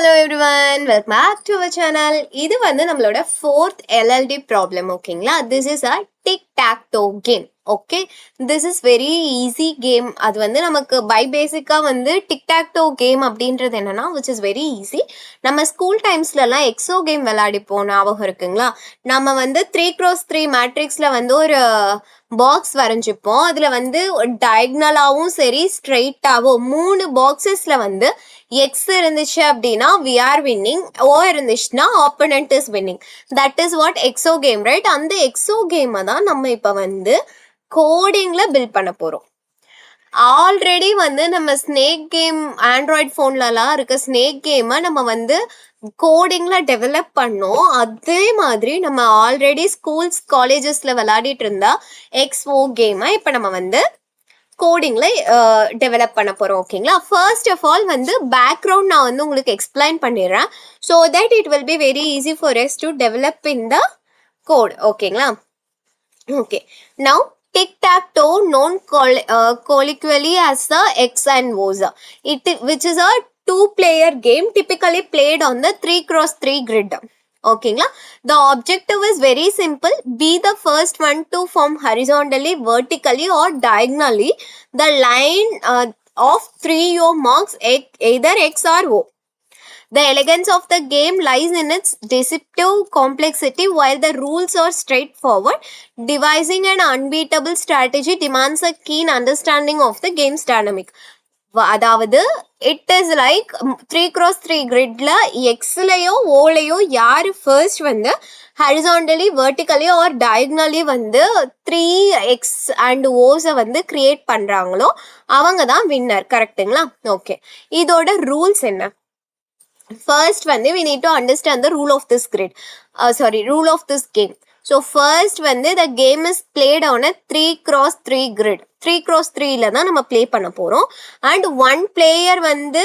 Hello everyone, welcome back to our channel. இது வந்து நம்மளோட 4th LLD problem, ஓகேங்களா? This is a Tic Tac Toe game. Okay, this is very easy game. அது வந்து நமக்கு by பேசிக்காக வந்து டிக் டாக் டோ கேம் அப்படின்றது என்னன்னா விச் இஸ் வெரி ஈஸி. நம்ம ஸ்கூல் டைம்ஸ்லலாம் எக்ஸோ கேம் விளையாடிப்போம், ஞாபகம் இருக்குங்களா? நம்ம வந்து 3x3 மேட்ரிக்ஸில் வந்து ஒரு பாக்ஸ் வரைஞ்சிப்போம். அதில் வந்து டயக்னலாகவும் சரி ஸ்ட்ரெயிட்டாகவும் 3 பாக்ஸஸில் வந்து எக்ஸ் இருந்துச்சு அப்படின்னா வி ஆர் வின்னிங், ஓ இருந்துச்சுன்னா opponent is winning. That is what Exo game, right? அந்த எக்ஸோ கேமை தான் நம்ம இப்போ வந்து கோடிங்ல பில்ட் பண்ண போறோம். ஆல்ரெடி வந்து நம்ம ஸ்னேக் கேம் ஆண்ட்ராய்ட் போன்லலாம் இருக்க ஸ்னேக் கேமை நம்ம வந்து கோடிங்ல டெவலப் பண்ணோம். அதே மாதிரி நம்ம ஆல்ரெடி ஸ்கூல்ஸ் காலேஜஸ்ல விளையாடிட்டு இருந்தா எக்ஸ்ஓ கேமை இப்போ நம்ம வந்து கோடிங்ல டெவலப் பண்ண போறோம், ஓகேங்களா? ஃபர்ஸ்ட் ஆஃப் ஆல் வந்து பேக்ரவுண்ட் நான் வந்து உங்களுக்கு எக்ஸ்பிளைன் பண்ணிடுறேன். So that it will be very easy for us to develop in the code, ஓகேங்களா? Okay, now Tic Tac Toe, known colloquially as the X and O's, which is a 2-player game typically played on the 3x3 grid. Okay, the objective is very simple. Be the first one to form horizontally, vertically or diagonally the line of 3 marks either X or O. The elegance of the game lies in its deceptive complexity. While the rules are straightforward, devising an unbeatable strategy demands a keen understanding of the game's dynamic. அதாவது it is like 3x3 கிரிட்ல எக்ஸ்லயோ ஓலையோ யாரு first வந்து horizontally, vertically R diagonally வந்து 3x and ஓஸை வந்து create பண்றாங்களோ அவங்க தான் winner, கரெக்டுங்களா? Okay, இதோட ரூல்ஸ் என்ன? First வந்து we need to understand the rule of this rule of this game. So first வந்து the game is played on a 3x3 grid. 3x3ல தான் நம்ம play பண்ண போறோம். And one player வந்து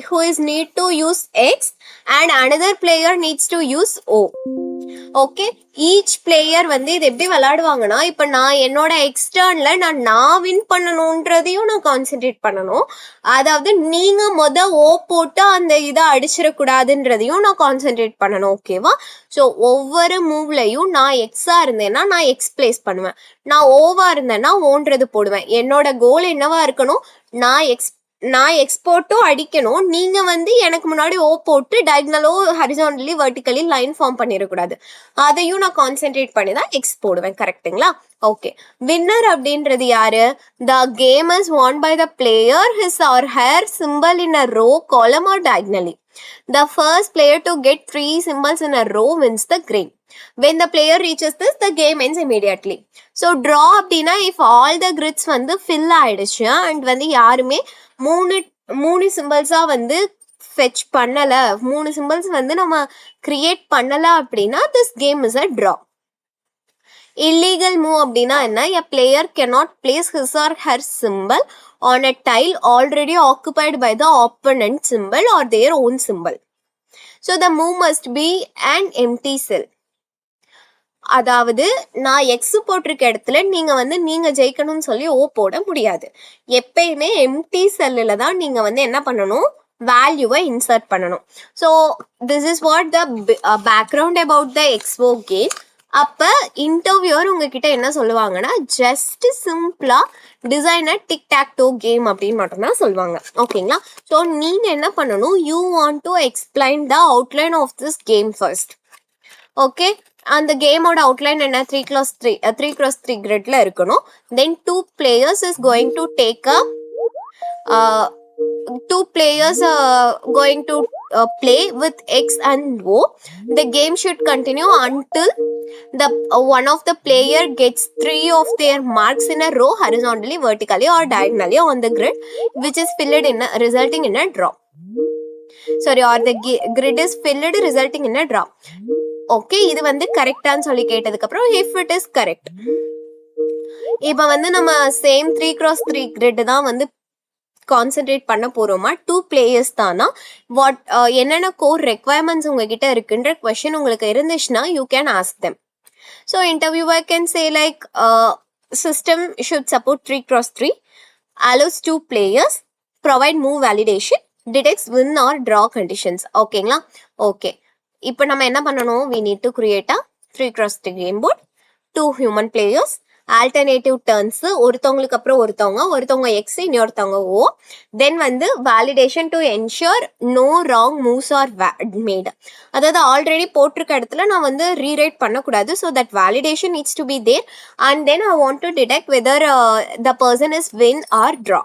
who is need to use X and another player needs to use O. Okay, each player வந்து இது எப்படி விளையாடுவாங்கன்னா, இப்போ நான் என்னோட எக்ஸ்டர்ன்ல நான் வின் பண்ணணுன்றதையும் நான் கான்சென்ட்ரேட் பண்ணணும். அதாவது நீங்க ஓ போட்டு அந்த இதை அடிச்சிடக்கூடாதுன்றதையும் நான் கான்சென்ட்ரேட் பண்ணணும், ஓகேவா? ஸோ ஒவ்வொரு மூவ்லையும் நான் எக்ஸா இருந்தேன்னா நான் எக்ஸ் பிளேஸ் பண்ணுவேன், நான் ஓவா இருந்தேன்னா ஓன்றது போடுவேன். என்னோட கோல் என்னவா இருக்கணும், நான் எக்ஸ்போர்ட்டும் அடிக்கணும், நீங்க வந்து எனக்கு முன்னாடி ஓ போட்டு டயக்னலோ ஹரிசாண்டலி வெர்டிகலி லைன் ஃபார்ம் பண்ணிடக்கூடாது. அதையும் நான் கான்சென்ட்ரேட் பண்ணி தான் எக்ஸ் போடுவேன், கரெக்டுங்களா? ஓகே, வின்னர் அப்படின்றது யாரு? த game is won by the player his or her symbol in a row, column or diagonally. The first player to get 3 symbols in a row wins the game. When the player reaches this, the game ends immediately. So draw அப்படின்னா if all the grids வந்து fill ஆயிடுச்சு and வந்து யாருமே மூணு சிம்பிள்ஸா வந்து fetch பண்ணல, 3 symbols வந்து நம்ம கிரியேட் பண்ணல அப்படின்னா this game is a draw. Illegal move அப்படின்னா என்ன? A player cannot place his or her symbol on a tile already occupied by the opponent symbol or their own symbol. So the move must be an empty cell. அதாவது நான் X போட்டிருக்க இடத்துல நீங்க ஜெயிக்கணும்னு சொல்லி ஓ போட முடியாது. எப்பயுமே எம்டி செல்லில் தான் நீங்க வந்து என்ன பண்ணணும், வேல்யூவை இன்சர்ட் பண்ணணும். So this is what the background about the X O game. அப்போ இன்டர்வியூர் உங்ககிட்ட என்ன சொல்லுவாங்கன்னா, ஜஸ்ட் சிம்பிளா design a tic tac toe game அப்படின்னு மட்டும்தான் சொல்லுவாங்க, ஓகேங்களா? ஸோ நீங்க என்ன பண்ணணும், you want to explain the outline of this game first. Okay, அந்த கேமோட அவுட்லைன் என்ன? 3x3 கிரிட்ல இருக்கணும். Then 2 players is going to take up 2 players going to play with X and O. The game should continue until the one of the player gets 3 of their marks in a row horizontally, vertically or diagonally on the grid, which is filled in resulting in a draw. Sorry, or the grid is filled resulting in a draw. Okay, இது வந்து கரெக்டான்னு சொல்லி கேட்டதுக்கு அப்புறம் if it is correct. இப்போ வந்து நம்ம same 3x3 grid தான் வந்து கான்சென்ட்ரேட் பண்ண போறோமா, 2 பிளேயர்ஸ் தானா, வாட் என்னென்ன கோர் ரெக்வயர்மெண்ட்ஸ் உங்ககிட்ட இருக்குன்ற கொஸ்டின் உங்களுக்கு இருந்துச்சுன்னா you can ask them. So interviewer can say like system should support 3x3, allows 2 players, provide move validation, detects win or draw conditions. ஓகேங்களா? ஓகே. இப்போ நம்ம என்ன பண்ணணும்? We need to create a 3x3 game board, 2 human players, alternative turns, ஒருத்தவங்களுக்கு அப்புறம் ஒருத்தவங்க X, இன்னொருத்தவங்க O. Then வந்து validation to ensure no wrong moves are made. அதாவது ஆல்ரெடி போட்டிருக்க இடத்துல நான் வந்து ரீரைட் பண்ணக்கூடாது. So that validation needs to be there. And then I want to detect whether the person is win or draw.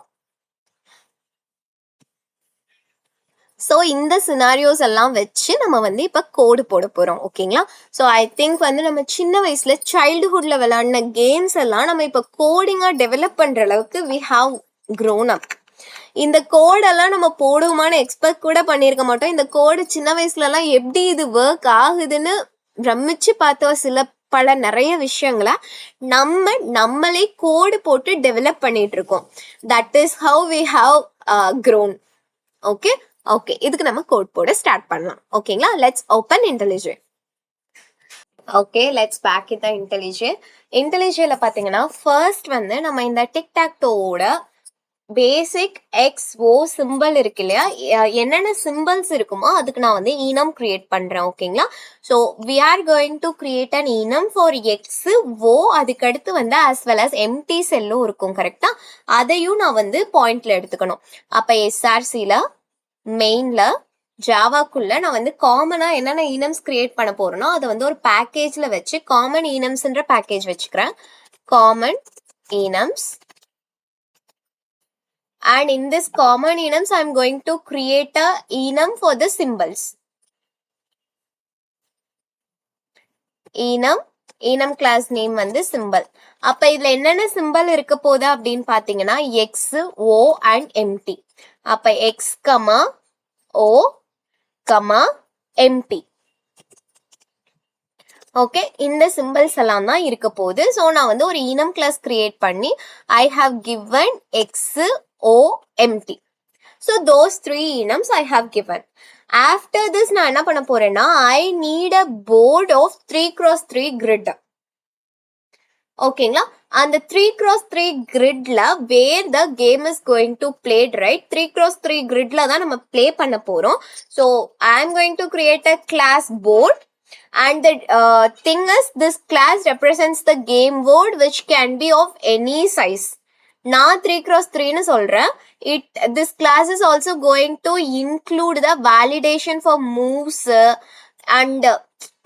So இந்த scenarios எல்லாம் வச்சு நம்ம வந்து இப்போ கோடு போட போகிறோம். ஓகேங்களா? ஸோ ஐ திங்க் வந்து நம்ம சின்ன வயசில் சைல்டுஹுட்டில் விளையாடின கேம்ஸ் எல்லாம் நம்ம இப்போ கோடிங்காக டெவலப் பண்ணுற அளவுக்கு வி ஹாவ் க்ரோன் அப். இந்த கோடெல்லாம் நம்ம போடுவோமான்னு எக்ஸ்பெக்ட் கூட பண்ணியிருக்க மாட்டோம். இந்த கோடு சின்ன வயசுலலாம் எப்படி இது ஒர்க் ஆகுதுன்னு பிரமிச்சு பார்த்த பல நிறைய விஷயங்களை நம்மளே கோடு போட்டு டெவலப் பண்ணிட்டு இருக்கோம். That is how we have grown. Okay okay, இதுக்கு நம்ம கோட் போட ஸ்டார்ட் பண்ணலாம். ஓகேங்களா? Let's open IntelliJ. Okay, let's back in the IntelliJல பார்த்தீங்கன்னா ஃபர்ஸ்ட் வந்து நம்ம இந்த டிக் டாக் டோவோட பேசிக் XO சிம்பிள் இருக்கு இல்லையா, என்னென்ன சிம்பிள்ஸ் இருக்குமோ அதுக்கு நான் வந்து ஈனம் கிரியேட் பண்றேன். ஓகேங்களா? So we are going to create an enum for X O. அதுக்கடுத்து வந்து ஆஸ் வெல் அஸ் எம்டி செல்லும் இருக்கும். கரெக்டா? அதையும் நான் வந்து பாயிண்ட்ல எடுத்துக்கணும். அப்ப SRCல மெயின்ல ஜாவாக்குள்ள நான் வந்து காமனா என்னென்ன ஈனம்ஸ் கிரியேட் பண்ண போறேனோ அதை வந்து ஒரு பேக்கேஜ்ல வச்சு காமன் ஈனம்ஸ்ன்ற பேக்கேஜ் வச்சுக்கிறேன். Common ஈனம்ஸ். And in this common enums, I am going to create a enum for the symbols. enum class name வந்து symbol. அப்ப இதுல என்னென்ன symbol இருக்க போதா அப்படின்னு பாத்தீங்கன்னா x, o and empty. அப்ப x, o, empty. ஓகே, இந்த சிம்பிள்ஸ் எல்லாம் தான் இருக்க போகுது. ஸோ நான் வந்து ஒரு enum class கிரியேட் பண்ணி I have given x, o, empty. So those 3 enums I have given. After this நான் என்ன பண்ண போறேன்னா I need a board of 3x3 grid. ஓகேங்களா? அந்த 3x3 gridல where the game is going to played, right? 3x3 gridல தான் நம்ம play பண்ண போறோம். So I am going to create a class board. And the thing is, this class represents the game board which can be of any size. நான் 3x3ன்னு சொல்றேன். This class is also going to include the validation for moves and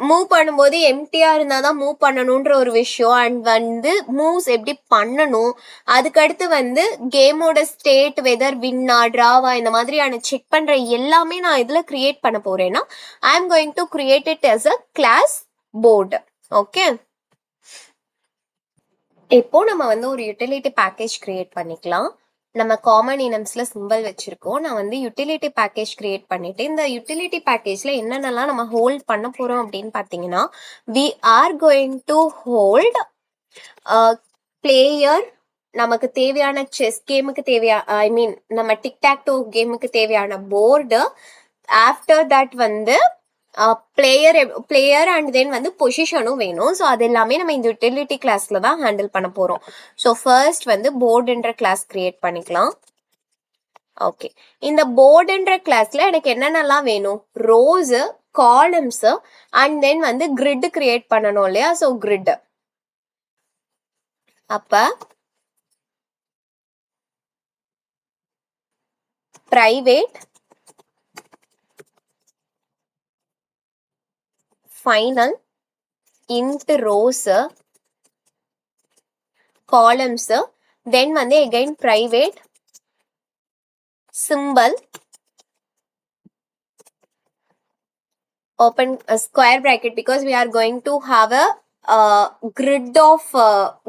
move பண்ணும்போது எம்டியா இருந்தாதான் move பண்ணணும்ன்ற ஒரு விஷயம். And வந்து moves எப்படி பண்ணணும், அதுக்கடுத்து வந்து கேமோட ஸ்டேட் வெதர் வின்னா ட்ராவா இந்த மாதிரியான செக் பண்ற எல்லாமே நான் இதுல கிரியேட் பண்ண போறேன்னா ஐ am going to create it as a class board. Okay, இப்போ நம்ம வந்து ஒரு யூட்டிலிட்டி பேக்கேஜ் கிரியேட் பண்ணிக்கலாம். நம்ம காமன் இனம்ஸ்ல சிம்பிள் வச்சிருக்கோம். நான் வந்து யூட்டிலிட்டி பேக்கேஜ் கிரியேட் பண்ணிட்டு இந்த யூட்டிலிட்டி பேக்கேஜ்ல என்னென்னலாம் நம்ம ஹோல்ட் பண்ண போறோம் அப்படின்னு பாத்தீங்கன்னா we are going to hold player, நமக்கு தேவையான செஸ் கேமுக்கு தேவையான நம்ம டிக் டாக் டோ கேமுக்கு தேவையான போர்டு. ஆஃப்டர் தட் வந்து பிளேயர் அண்ட் தென் வந்து பொசிஷனும் வேணும். ஸோ அது எல்லாமே நம்ம இந்த யூட்டிலிட்டி கிளாஸ்ல தான் ஹேண்டில் பண்ண போறோம். ஸோ ஃபர்ஸ்ட் வந்து போர்டுன்ற கிளாஸ் கிரியேட் பண்ணிக்கலாம். ஓகே, இந்த போர்டுன்ற கிளாஸ்ல எனக்கு என்னென்னலாம் வேணும், ரோஸ், காலம்ஸ் அண்ட் தென் வந்து கிரிட் கிரியேட் பண்ணணும் இல்லையா. So grid. அப்ப private final int rows columns, then வந்து again private symbol open a square bracket because we are going to have a grid of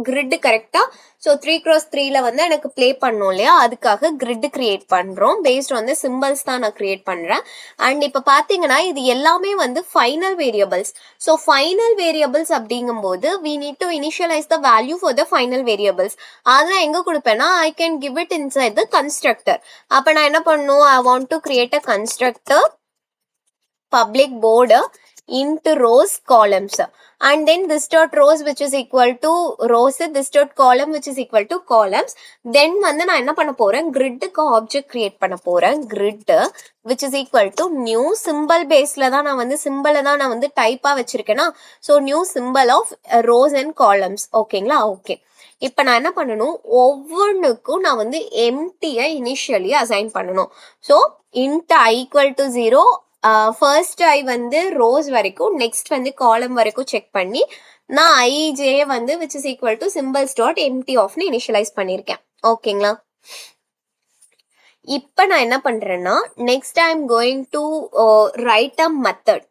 grid. கரெக்டா? So 3x3ல வந்து எனக்கு play பண்ணும் இல்லையா, அதுக்காக கிரிட் கிரியேட் பண்றோம். பேஸ்ட் வந்து சிம்பிள்ஸ் தான் நான் கிரியேட் பண்றேன். அண்ட் இப்போ பாத்தீங்கன்னா இது எல்லாமே வந்து final variables. So final variables அப்படிங்கும்போது we need to initialize the value for the final variables. அதெல்லாம் எங்க கொடுப்பேன்னா I can give it inside the constructor. அப்ப நான் என்ன பண்ணும், I want to create a constructor public board int rows columns, and then this dot rows which is equal to rows, this dot column which is equal to columns. Then வந்து நான் என்ன பண்ண போறேன், gridக்கு object create பண்ண போறேன். grid which is equal to new symbol baseல தான் நான் வந்து symbol தான் நான் வந்து டைப்பா வச்சிருக்கேனா, so new symbol of rows and columns. ஓகேங்களா? ஓகே. இப்போ நான் என்ன பண்ணணும், ஒவ்வொன்றுக்கும் நான் வந்து எம்டியை இனிஷியலி அசைன் பண்ணணும். So int I equal to 0, first I வந்து ரோஸ் வரைக்கும், நெக்ஸ்ட் வந்து காலம் வரைக்கும் செக் பண்ணி நான் ஐஜே வந்து which is equal to symbols dot empty ஆஃப்னு இனிஷியலைஸ் பண்ணியிருக்கேன். ஓகேங்களா? இப்போ நான் என்ன பண்றேன்னா, next I am going to write a method.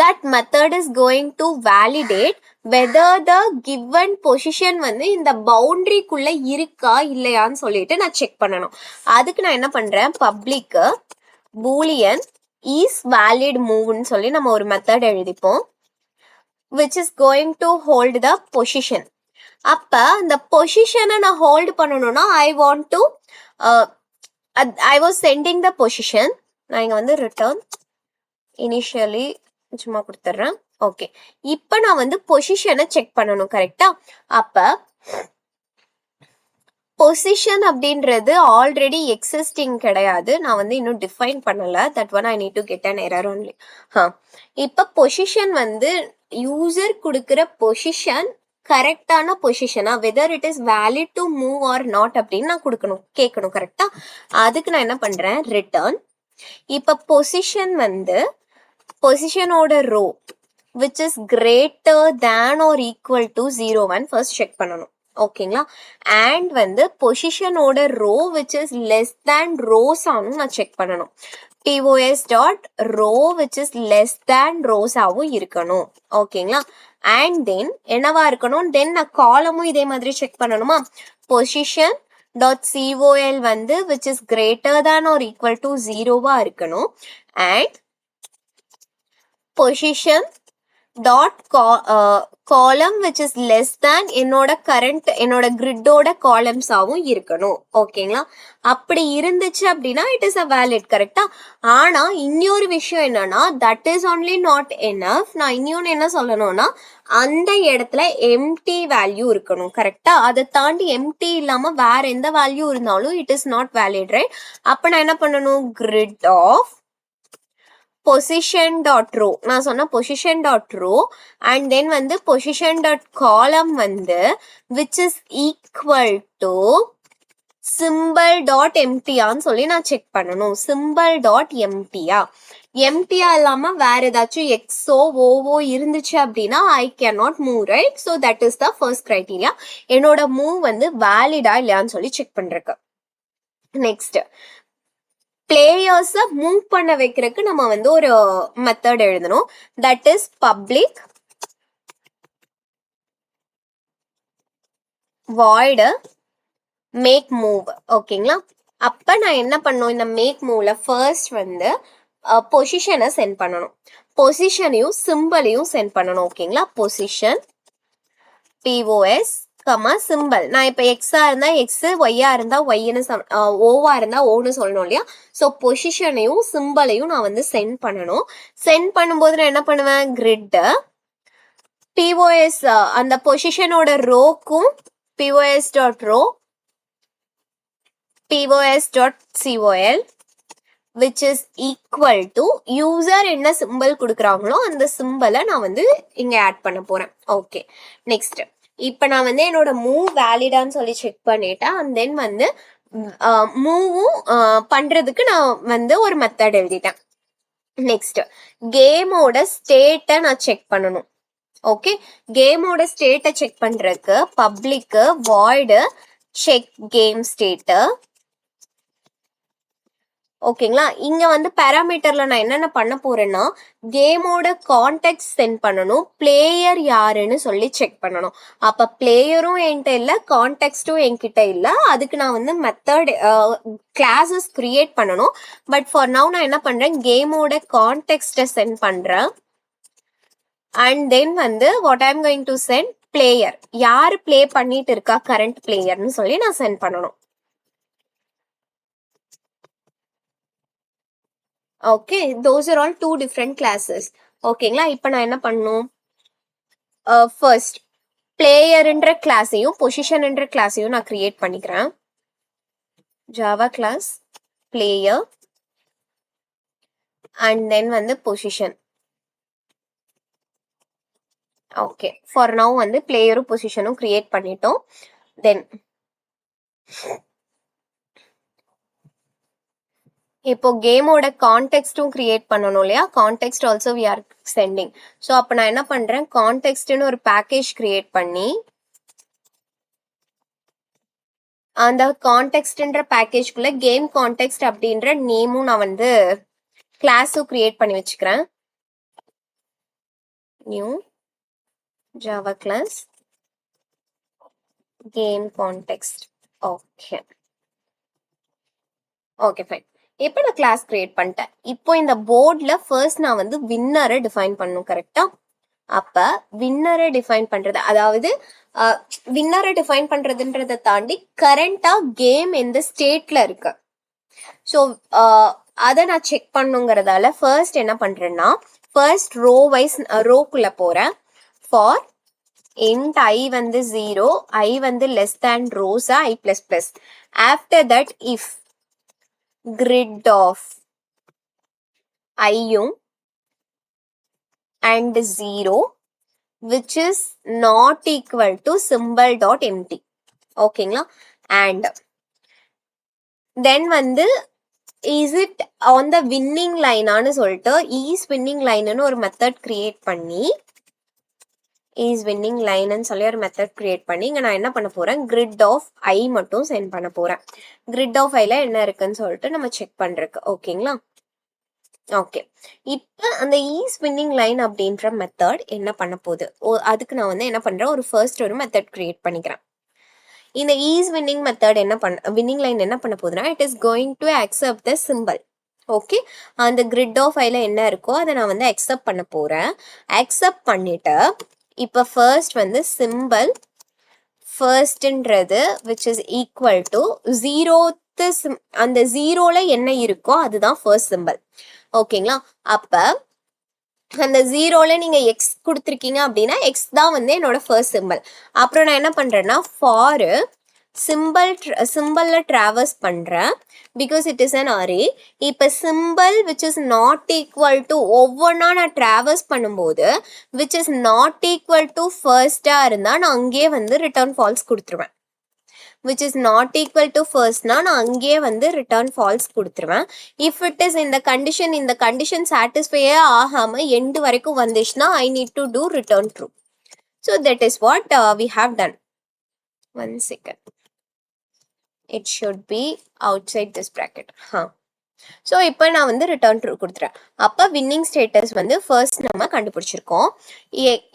That method is going to validate whether the given position வந்து இந்த பவுண்டரிக்குள்ள இருக்கா இல்லையான்னு சொல்லிட்டு நான் செக் பண்ணணும். அதுக்கு நான் என்ன பண்றேன், பப்ளிக் boolean is valid moveன்னு சொல்லி நம்ம ஒரு method எழுதிப்போம், which is going to hold the position. அப்ப இந்த பொசிஷனை நான் ஹோல்ட் பண்ணணும்னா I want to I was sending the position. நான் இங்க வந்து ரிட்டர்ன் இனிஷியலி சும்மா கொடுத்துட்றேன். ஓகே, இப்போ நான் வந்து பொசிஷனை செக் பண்ணணும். கரெக்டா? அப்ப பொசிஷன் அப்படின்றது ஆல்ரெடி எக்ஸிஸ்டிங் கிடையாது, நான் வந்து இன்னும் டிஃபைன் பண்ணல. That one I need to get an error only. இப்போ பொசிஷன் வந்து யூசர் கொடுக்குற பொசிஷன் கரெக்டான பொசிஷனா, whether it is valid to move or not அப்படின்னு நான் கொடுக்கணும், கேட்கணும். கரெக்டா? அதுக்கு நான் என்ன பண்றேன், ரிட்டர்ன். இப்போ பொசிஷன் வந்து பொசிஷனோட row which is greater than or equal to 0 first check பண்ணணும். ஓகேங்களா? அண்ட் வந்து பொசிஷனோட row which is less than rows ஆனும் நான் செக் பண்ணணும். pos dot row which is less than rows ஆவும் இருக்கணும். ஓகேங்களா? அண்ட் தென் என்னவா இருக்கணும், தென் நான் காலமும் இதே மாதிரி செக் பண்ணணுமா, பொசிஷன் டாட் col வந்து which is greater than or equal to 0வா இருக்கணும். And position dot column which is less than என்னோட கரண்ட் என்னோட கிரிட்டோட காலம்ஸாவும் இருக்கணும். ஓகேங்களா? அப்படி இருந்துச்சு அப்படின்னா இட் இஸ் அ வேலிட். கரெக்டா? ஆனா இன்னொரு விஷயம் என்னன்னா, that is only not enough. நான் இன்னொன்னு என்ன சொல்லணும்னா, அந்த இடத்துல எம்டி வேல்யூ இருக்கணும். கரெக்டா? அதை தாண்டி எம்டி இல்லாம வேற எந்த வேல்யூ இருந்தாலும் it is not valid, right? அப்ப நான் என்ன பண்ணணும், grid of position dot row, நான் சொன்ன position dot row and then வந்து position dot column வந்து which is equal to symbol dot emptyயான்னு சொல்லி நான் செக் பண்ணணும். symbol dot emptyயா, எம்டியா இல்லாம வேற ஏதாச்சும் எக்ஸோ ஓவோ இருந்துச்சு அப்படின்னா I cannot move, right? So that is the first criteria. என்னோட மூவ் வந்து வேலிடா இல்லையான்னு சொல்லி செக் பண்றேன். நெக்ஸ்ட், பிளேயர்ஸை மூவ் பண்ண வைக்கிறதுக்கு நம்ம வந்து ஒரு மெத்தட் எழுதணும். That is public void make move. ஓகேங்களா? அப்ப நான் என்ன பண்ணணும், இந்த மேக் மூவ்ல ஃபர்ஸ்ட் வந்து பொசிஷனை சென்ட் பண்ணணும், பொசிஷனையும் சிம்பிளையும் சென்ட் பண்ணணும். ஓகேங்களா? Position pos comma simple. நான் இப்போ எக்ஸா இருந்தா எக்ஸ், ஒய்யா இருந்தா ஒய்னு, ஓவா இருந்தா ஓன்னு சொல்லணும் இல்லையா? ஸோ பொசிஷனையும் சிம்பிளையும் நான் வந்து சென்ட் பண்ணணும். சென்ட் பண்ணும்போது நான் என்ன பண்ணுவேன், கிரிட் pos அந்த பொசிஷனோட ரோக்கும் pos dot row pos dot col which is equal to user என்ன சிம்பிள் கொடுக்குறாங்களோ அந்த சிம்பிளை நான் வந்து இங்க ஆட் பண்ண போறேன். ஓகே, நெக்ஸ்ட், இப்போ நான் வந்து என்னோட மூவ் வேலிடான்னு சொல்லி செக் பண்ணிட்டேன். அண்ட் தென் வந்து மூவும் பண்றதுக்கு நான் வந்து ஒரு மெத்தட் எழுதிட்டேன். நெக்ஸ்ட், கேமோட ஸ்டேட்டை நான் செக் பண்ணணும். ஓகே, கேமோட ஸ்டேட்டை செக் பண்றதுக்கு public void check game state. ஓகேங்களா? இங்க வந்து பேராமீட்டர்ல நான் என்னென்ன பண்ண போறேன்னா, கேமோட கான்டெக்ட் சென்ட் பண்ணணும், பிளேயர் யாருன்னு சொல்லி செக் பண்ணணும். அப்ப பிளேயரும் என்கிட்ட இல்ல, கான்டெக்ட்டும் என்கிட்ட இல்ல. அதுக்கு நான் வந்து மெத்தட் கிளாஸஸ் கிரியேட் பண்ணணும். பட் ஃபார் நவ் நான் என்ன பண்றேன், கேமோட கான்டெக்ட்டை சென்ட் பண்றேன். அண்ட் தென் வந்து what I am going to send, player யாரு பிளே பண்ணிட்டு இருக்கா, கரண்ட் பிளேயர்னு சொல்லி நான் சென்ட் பண்ணணும். Okay, those are all two different classes. ஓகேங்களா? இப்போ நான் என்ன பண்ணணும்? ஃபர்ஸ்ட் பிளேயர்ன்ற கிளாஸையும் பொசிஷன்ன்ற கிளாஸையும் நான் கிரியேட் பண்ணிக்கிறேன். Java class player and then வந்து பொசிஷன். ஓகே, ஃபார் நவ் வந்து பிளேயரும் பொசிஷனும் கிரியேட் பண்ணிட்டோம். தென் இப்போ கேமோட கான்டெக்ஸ்டும் கிரியேட் பண்ணணும் இல்லையா? Context also we are sending. So அப்போ நான் என்ன பண்றேன், கான்டெக்ஸ்ட்னு ஒரு பேக்கேஜ் கிரியேட் பண்ணி அந்த கான்டெக்ஸ்ட்ன்ற பேக்கேஜ்குள்ள கேம் கான்டெக்ஸ்ட் அப்படின்ற நேமும் நான் வந்து கிளாஸும் கிரியேட் பண்ணி வச்சுக்கிறேன். New Java class game context. Okay okay fine. இப்போ நான் கிளாஸ் கிரியேட் பண்ணிட்டேன். இப்போ இந்த போர்டில் ஃபர்ஸ்ட் நான் வந்து வின்னரை டிஃபைன் பண்ணணும். கரெக்டா? அப்ப வின்னரை டிஃபைன் பண்றது, அதாவது வின்னரை டிஃபைன் பண்றதுன்றதை தாண்டி கரண்டா கேம் எந்த ஸ்டேட்ல இருக்கு, ஸோ அதை நான் செக் பண்ணுங்கிறதால ஃபர்ஸ்ட் என்ன பண்றேன்னா, ஃபர்ஸ்ட் ரோ வைஸ் ரோக்குள்ள போறேன். ஃபார் int I வந்து 0, I வந்து less than rows I plus plus. After that if grid of I-யும் and 0 which is not equal to symbol dot empty. ஓகேங்களா? and then வந்து is it on the winning line ஆனு சொல்லிட்டு is winning line னு ஒரு method create பண்ணி is winning line னு சொல்லி ஒரு method create பண்ணி இங்க நான் என்ன பண்ண போறேன், grid of I மட்டும் சென்ட் பண்ண போறேன். grid of I ல என்ன இருக்குன்னு சொல்லிட்டு நம்ம செக் பண்றதுக்கு. ஓகேங்களா? ஓகே, இப்போ அந்த is winning line அப்படின்ற மெத்தட் என்ன பண்ண போகுது, அதுக்கு நான் வந்து என்ன பண்றேன், ஒரு ஃபர்ஸ்ட் ஒரு மெத்தட் கிரியேட் பண்ணிக்கிறேன். இந்த is winning மெத்தட் என்ன பண்ண, winning line என்ன பண்ண போகுதுன்னா, it is going to accept the symbol. Okay, அந்த grid of I ல என்ன இருக்கோ அதை நான் வந்து அக்செப்ட் பண்ண போறேன். அக்செப்ட் பண்ணிட்டு இப்போ ஃபர்ஸ்ட் வந்து simple ஃபர்ஸ்ட்ன்றது which is equal to 0th அந்த 0ல என்ன இருக்கோ அதுதான் ஃபர்ஸ்ட் சிம்பிள். ஓகேங்களா? அப்ப அந்த 0ல நீங்க எக்ஸ் கொடுத்துருக்கீங்க அப்படின்னா எக்ஸ் தான் வந்து என்னோட ஃபர்ஸ்ட் சிம்பிள். அப்புறம் நான் என்ன பண்றேன்னா ஃபார் சிம்பிள்ல டிராவர்ஸ் பண்றேன் because it is an array. இப்போ symbol which is not equal to ஒவ்வொன்றா நான் டிராவர்ஸ் பண்ணும்போது which is not equal to ஃபர்ஸ்டா இருந்தா நான் அங்கேயே வந்து ரிட்டர்ன் ஃபால்ஸ் கொடுத்துருவேன். which is not equal to first நான் அங்கேயே வந்து return false கொடுத்துருவேன். if it is in the condition satisfy ஆகாம end வரைக்கும் வந்துச்சுன்னா I need to do return true. So that is what we have done. One second, it should be outside this bracket. So இப்போ நான் வந்து return true கொடுத்துறேன். அப்போ winning status வந்து first நம்ம கண்டுபிடிச்சிருக்கோம்.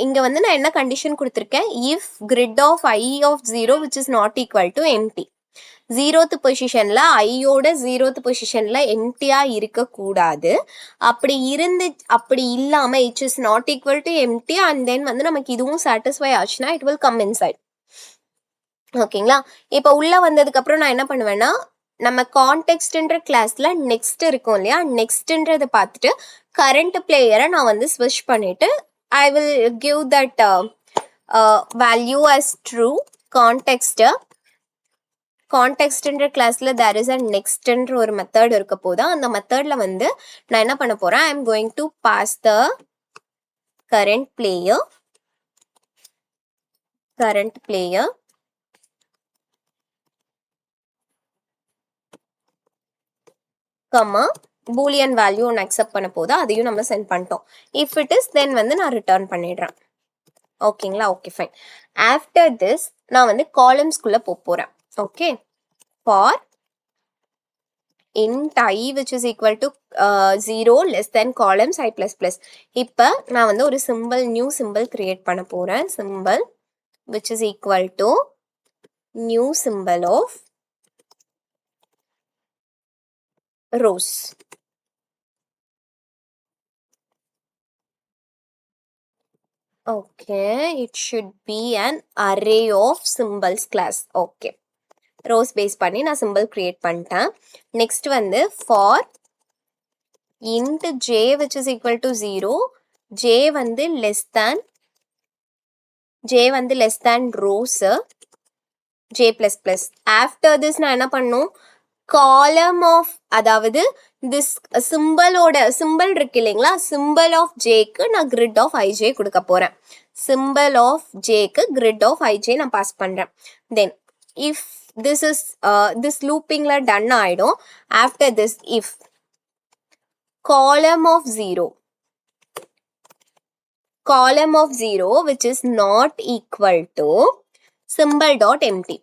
இங்கே வந்து நான் என்ன கண்டிஷன் கொடுத்துருக்கேன், if grid of I of 0 which is not equal to empty. 0th பொசிஷனில் ஐயோட 0th பொசிஷனில் எம்டியாக இருக்கக்கூடாது. அப்படி இல்லாமல் it is not equal to empty and then வந்து நமக்கு இதுவும் சாட்டிஸ்ஃபை ஆச்சுன்னா இட் வில் கம் இன்சைட். ஓகேங்களா? இப்போ உள்ளே வந்ததுக்கப்புறம் நான் என்ன பண்ணுவேன்னா, நம்ம கான்டெக்ஸ்ட்ன்ற கிளாஸ்ல நெக்ஸ்ட் இருக்கும் இல்லையா, நெக்ஸ்ட்ன்றதை பார்த்துட்டு கரண்ட் பிளேயரை நான் வந்து ஸ்விட்ச் பண்ணிட்டு I will give that value as true. கான்டெக்ஸ்ட்ன்ற கிளாஸ்ல தேர் இஸ் அ நெக்ஸ்ட்ன்ற ஒரு மெத்தட் இருக்க போதா, அந்த மெத்தட்ல வந்து நான் என்ன பண்ண போறேன், I am going to pass the current player comma boolean value ஒன்று அக்செப்ட் பண்ண போது அதையும் நம்ம சென்ட் பண்ணிட்டோம். இஃப் இட் இஸ் தென் வந்து நான் ரிட்டர்ன் பண்ணிடுறேன். ஓகேங்களா? Okay fine. ஆஃப்டர் திஸ் நான் வந்து காலம்ஸ்குள்ளே போகிறேன். Okay, for int I which is equal to 0 less than columns I plus plus. இப்போ நான் வந்து ஒரு நியூ சிம்பிள் கிரியேட் பண்ண போகிறேன். Simple which is equal to new symbol of rows. Okay, it should be an array of symbols class. Okay, rows base பண்ணி நான் symbol create பண்ணிட்டேன். Next வந்து for int j which is equal to 0, j வந்து less than rows, j plus plus. After this நான் என்ன பண்ணும், column of, அதாவது this symbol இருக்கு இல்லைங்களா, symbol of j க்கு நான் grid of ij கொடுக்க போறேன். symbol of j க்கு grid of ij நான் pass பண்றேன். then if this is this loopingல done ஆயிடும். after this if column of 0 which is not equal to symbol dot empty.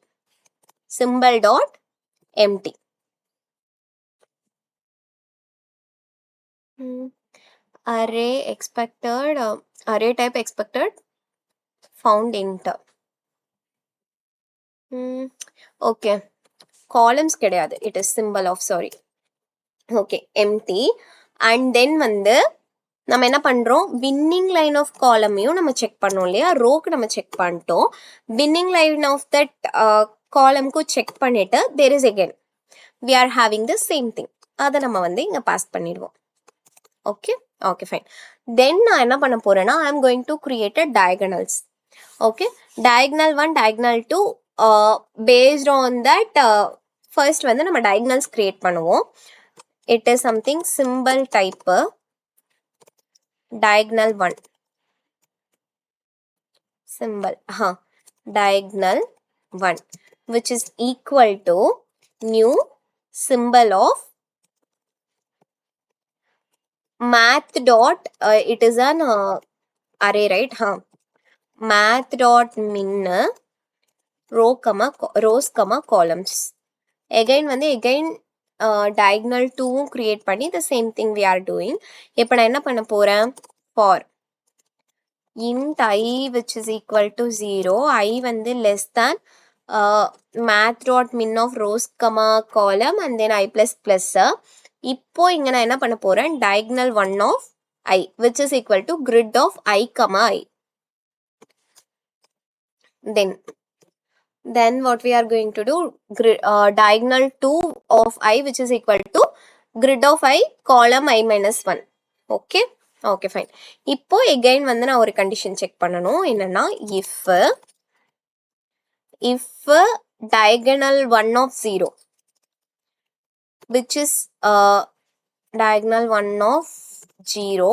array expected, array type expected, found int. okay, columns கிடையாது, it is symbol of, sorry. okay, empty. and then வந்து நம்ம என்ன பண்றோம், winning line of column-ஐயும் நம்ம check பண்ணோம் இல்லையா, ரோக்கு நம்ம check பண்ணிட்டோம். winning line of that column-க்கு செக் பண்ணிட்டு there is again we are having the same thing, அதை நம்ம வந்து இங்க பாஸ் பண்ணிடுவோம். okay, fine. then நான் என்ன பண்ண போறேன்னா, I am going to create a diagonals. okay, diagonal 1, diagonal 2, based on that first வந்து நம்ம diagonals create பண்ணுவோம். it is something symbol type diagonal 1 symbol, diagonal 1 which is equal to new symbol of math dot it is an array, right? math dot min rows columns. again வந்து diagonal 2 create பண்ணி the same thing we are doing. இப்போ நான் என்ன பண்ண போறேன், for int I which is equal to 0, I வந்து less than math dot min of rows column and then I plus plus. இப்போ இங்க நான் என்ன பண்ண போறேன், diagonal 1 of I which is equal to grid of I comma I. then what we are going to do, diagonal 2 of I which is equal to grid of I column I minus 1. okay, fine. இப்போ again வந்து நான் ஒரு condition check பண்ணணும், என்னன்னா if diagonal 1 of 0 which is diagonal 1 of 0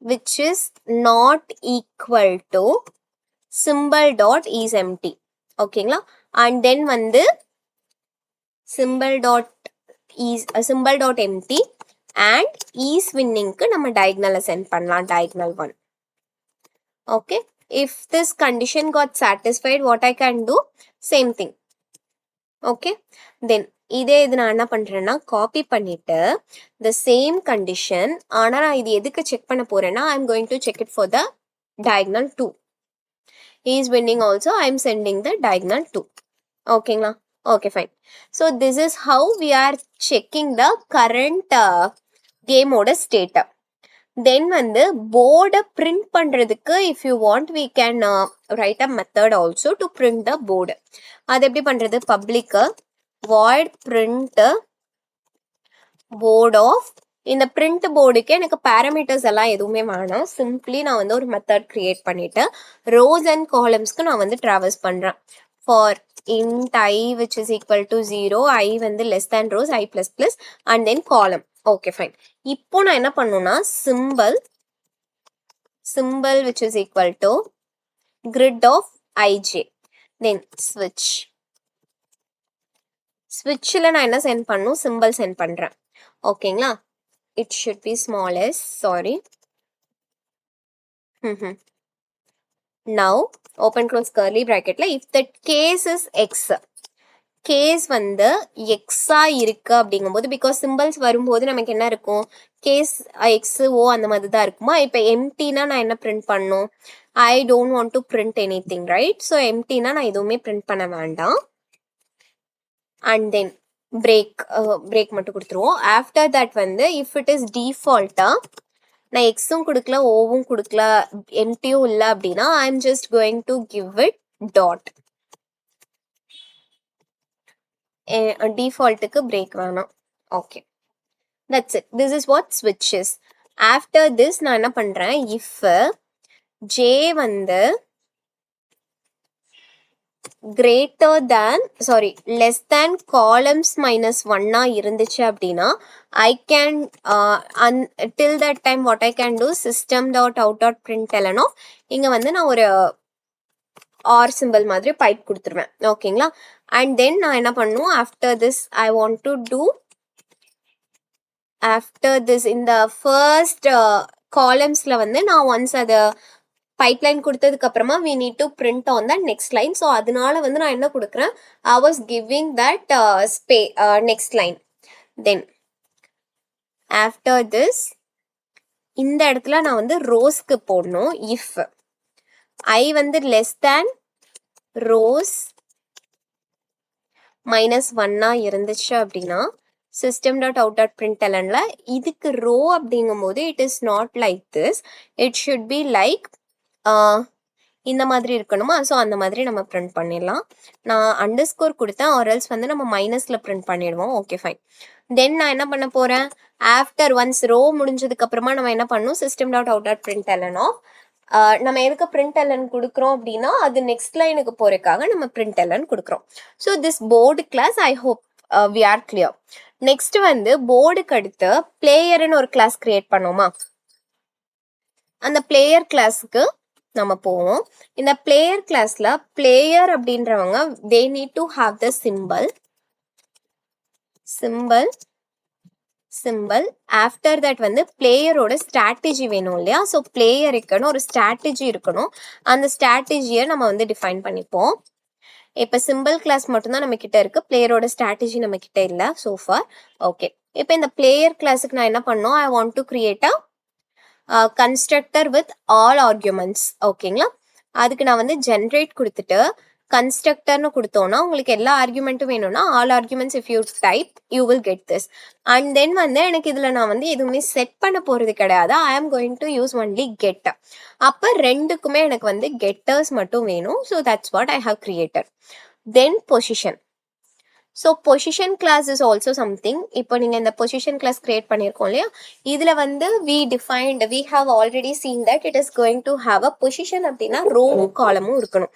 which is not equal to symbol dot is empty. ஓகேங்களா, and then வந்து symbol dot empty and is winning-க்கு நம்ம diagonal send பண்ணலாம், diagonal 1. okay, if this condition got satisfied, what I can do, same thing. okay, then இதே இது நான் என்ன பண்றேன்னா copy பண்ணிட்டு the same condition, ஆனா நான் இது எதுக்கு செக் பண்ண போறேன்னா, I am going to check it for the diagonal 2. he is winning also, I am sending the diagonal 2. ஓகேங்களா, okay, fine. so this is how we are checking the current game ஓட state. then வந்து board print பண்றதுக்கு if you want we can write a method also to print the board. அது எப்படி பண்றது, public void print board of, இந்த print boardக்கு எனக்கு parameters எல்லாம் எதுவுமே வேணாம், simply நான் வந்து ஒரு method create பண்ணிட்டு rows and columnsக்கு நான் வந்து traverse பண்றேன். for int I which is equal to 0, I வந்து less than rows, I plus plus and then column. okay, fine. இப்போ நான் என்ன பண்ணுனா symbol which is equal to grid of ij, then switchல நான் என்ன சென்ட் பண்ணும், symbol சென்ட் பண்றேன். ஓகேங்களா, it should be small s, sorry. now open close curly bracketல if the case is x, case வந்து எக்ஸா இருக்கு அப்படிங்கும்போது, பிகாஸ் சிம்பிள்ஸ் வரும்போது நமக்கு என்ன இருக்கும், கேஸ் எக்ஸ் ஓ அந்த மாதிரி தான் இருக்குமா. இப்போ எம்டினா நான் என்ன பிரிண்ட் பண்ணும், I don't want to print anything, right. So எம்டினா நான் எதுவுமே பிரிண்ட் பண்ண வேண்டாம். அண்ட் தென் பிரேக் மட்டும் கொடுத்துருவோம். ஆஃப்டர் தட் வந்து இஃப் இட் இஸ் டிஃபால்ட்டா நான் எக்ஸும் கொடுக்கல ஓவும் கொடுக்கல எம்டியும் இல்லை அப்படின்னா I am just going to give it dot. default க்கு break வேணாம். Okay. That's it. This is what switch is. After this நான் என்ன பண்றேன், if j வந்து greater than less than columns minus 1 இருந்துச்சு அப்படின்னா I can till that time what I can do system dot out dot println of இங்க வந்து நான் ஒரு or symbol மாதிரி பைப் கொடுத்துருவேன். ஓகேங்களா? அண்ட் தென் நான் என்ன பண்ணும், after this I want to do after this in the first columnsல வந்து நான் once அதை பைப்லைன் கொடுத்ததுக்கு அப்புறமா we need to print on the next line. So அதனால வந்து நான் என்ன கொடுக்குறேன், I was giving that next line. Then after this இந்த இடத்துல நான் வந்து ரோஸ்க்கு போடணும். if I வந்து less than rows minus 1 இருந்துச்சு அப்படின்னா system dot out dot printlnல இதுக்கு row அப்படிங்கும்போது it is not like this, it should be like இந்த மாதிரி இருக்கணுமா, ஸோ அந்த மாதிரி நம்ம பிரிண்ட் பண்ணிடலாம். நான் அண்டர்ஸ்கோர் கொடுத்தேன், ஆர் எல்ஸ் வந்து நம்ம மைனஸில் பிரிண்ட் பண்ணிடுவோம். Okay fine. தென் நான் என்ன பண்ண போகிறேன், ஆஃப்டர் ஒன்ஸ் ரோ முடிஞ்சதுக்கு அப்புறமா நம்ம என்ன பண்ணணும், system dot out dot print L N of நம்ம எதுக்கு பிரிண்ட் எல்என் கொடுக்குறோம் அப்படின்னா அது நெக்ஸ்ட் லைனுக்கு போகிறதுக்காக நம்ம பிரிண்ட் எல்என் கொடுக்குறோம். So this board class I hope we are clear. Next வந்து போர்டுக்கு அடுத்து பிளேயர்னு ஒரு கிளாஸ் கிரியேட் பண்ணோமா, அந்த பிளேயர் கிளாஸுக்கு நம்ம போவோம். இந்த பிளேயர் கிளாஸ்ல பிளேயர் அப்படின்றவங்க they need to have the symbol after that வந்து பிளேயரோட ஸ்ட்ராட்டஜி வேணும் இல்லையா, ஸோ பிளேயருக்குன்னு ஒரு ஸ்ட்ராட்டஜி இருக்கணும். அந்த ஸ்ட்ராட்டஜியை நம்ம வந்து டிஃபைன் பண்ணிப்போம். இப்போ சிம்பிள் கிளாஸ் மட்டும்தான் நம்ம கிட்ட இருக்கு, பிளேயரோட ஸ்ட்ராட்டஜி நம்ம கிட்ட இல்லை சோஃபார். ஓகே, இப்போ இந்த பிளேயர் கிளாஸுக்கு நான் என்ன பண்ணோம், ஐ want to create constructor with all arguments. ஓகேங்களா, அதுக்கு நான் வந்து ஜென்ரேட் கொடுத்துட்டு கன்ஸ்ட்ரக்டர்னு கொடுத்தோன்னா உங்களுக்கு எல்லா ஆர்குமெண்ட்டும் வேணும்னா all arguments if you type you will get this. And then வந்து எனக்கு இதில் நான் வந்து எதுவுமே செட் பண்ண போகிறது கிடையாது, I am going to use only get. அப்போ ரெண்டுக்குமே எனக்கு வந்து கெட்டர்ஸ் மட்டும் வேணும். So that's what I have created. Then position. So position class is also something. இப்போ நீங்கள் இந்த பொசிஷன் கிளாஸ் கிரியேட் பண்ணியிருக்கோம் இல்லையா, இதில் வந்து we have already seen that it is going to have a position அப்படின்னா ரோவும் காலமும் இருக்கணும்.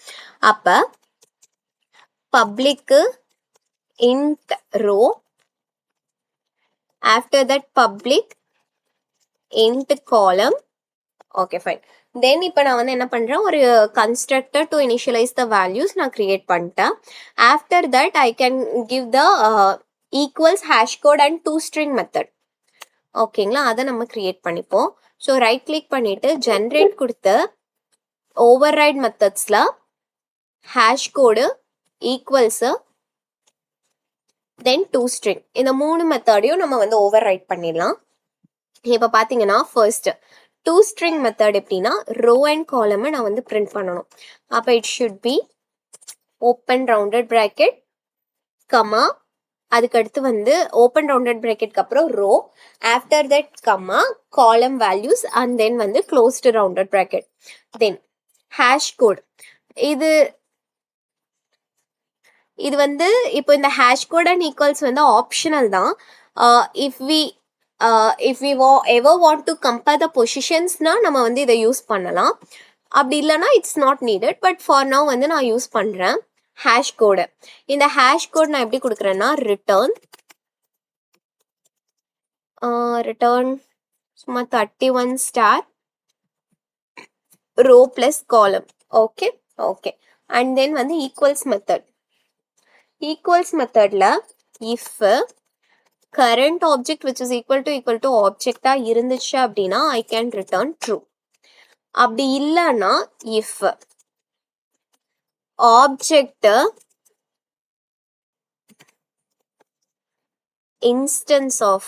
அப்போ பப்ளிக்கு int row, after that public int column. Okay fine. Then இப்போ நான் வந்து என்ன பண்ணுறேன், ஒரு constructor to initialize the values நான் கிரியேட் பண்ணிட்டேன். After that I can give the equals hash code and to string method. ஓகேங்களா, அதை நம்ம கிரியேட் பண்ணிப்போம். ஸோ ரைட் கிளிக் பண்ணிட்டு ஜென்ரேட் கொடுத்து ஓவர் ரைட் மெத்தட்ஸில் hash code equals then to string இந்த 3 மெத்தடையும் நம்ம வந்து ஓவர் ரைட் பண்ணிடலாம். இப்போ பார்த்தீங்கன்னா ஃபர்ஸ்ட் டூ ஸ்ட்ரிங் மெத்தட் எப்படின்னா ரோ அண்ட் காலமை நான் வந்து பிரிண்ட் பண்ணணும். அப்போ it should be open rounded bracket comma, அதுக்கடுத்து வந்து ஓப்பன் ரவுண்டட் ப்ராக்கெட்க்கு அப்புறம் row, after that comma column values and then வந்து closed rounded bracket. Then hash code. இது வந்து இப்போ இந்த ஹேஷ் கோட் அண்ட் ஈக்குவல்ஸ் வந்து ஆப்ஷனல் தான். If we ever want to compare the positionsனா நம்ம வந்து இதை யூஸ் பண்ணலாம், அப்படி இல்லைனா it's not needed. But for now வந்து நான் யூஸ் பண்ணுறேன் ஹேஷ் கோடு. இந்த ஹேஷ் கோட் நான் எப்படி கொடுக்குறேன்னா ரிட்டர்ன் சும்மா 31 ஸ்டார் ரோ ப்ளஸ் காலம். Okay okay. அண்ட் தென் வந்து ஈக்குவல்ஸ் மெத்தடில் if current object which is equal to object இருந்துச்சு அப்படின்னா I can return true. அப்படி இல்லைன்னா if object instance of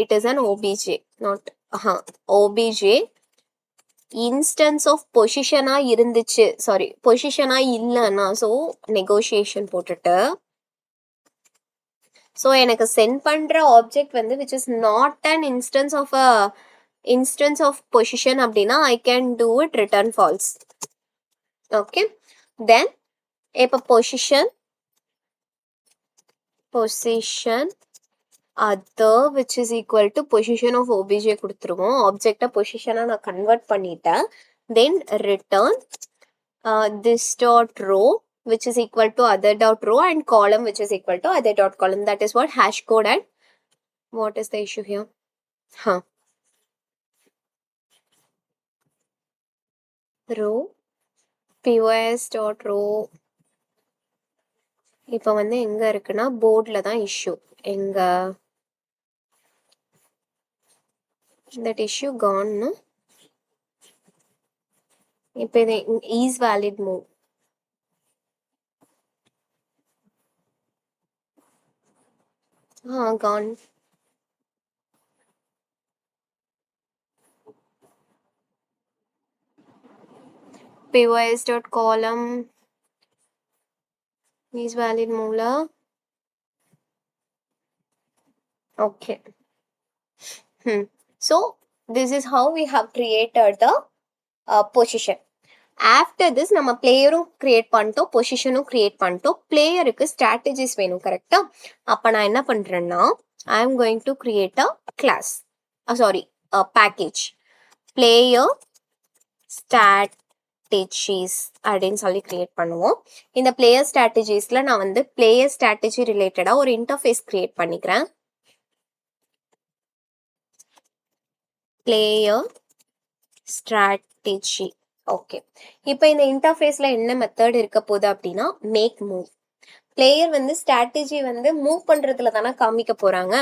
it is an obj not obj instance of position இருந்துச்சு பொசிஷனா இல்லைன்னா ஸோ நெகோசியேஷன் போட்டுட்டு ஸோ எனக்கு சென்ட் பண்ணுற ஆப்ஜெக்ட் வந்து which is not an instance of position அப்படின்னா I can do it return false. Okay, then இப்போ position position other which is equal to position of obj கொடுத்துருவோம். object position நான் convert பண்ணிட்டேன். then return this dot row which is equal to other dot row and column which is equal to other dot column. That is what hash code. And what is the issue here? Row pos dot row இப்போ வந்து எங்க இருக்குன்னா போர்ட்ல தான் issue. எங்க that issue gone, no? இப்போ இது is valid move. Gone. pos dot column is valid move la. Okay. So this is how we have created the position. After this நம்ம பிளேயரும் கிரியேட் பண்ணிட்டோம், பொசிஷனும் கிரியேட் பண்ணிட்டோம். பிளேயருக்கு ஸ்ட்ராட்டஜிஸ் வேணும், கரெக்டா? அப்ப நான் என்ன பண்றேன்னா I am going to create a class, sorry package, player strategies அப்படின்னு சொல்லி கிரியேட் பண்ணுவோம். இந்த பிளேயர் ஸ்ட்ராட்டஜிஸ்ல நான் வந்து பிளேயர் ஸ்ட்ராட்டஜி ரிலேட்டடா ஒரு இன்டர்ஃபேஸ் கிரியேட் பண்ணிக்கிறேன். Player strategy. ஓகே, இப்போ இந்த இன்டர்ஃபேஸ்ல என்ன மெத்தட் இருக்க போகுது அப்படின்னா மேக் மூவ். பிளேயர் வந்து ஸ்ட்ராட்டஜி வந்து மூவ் பண்றதுல தானே காமிக்க போறாங்க.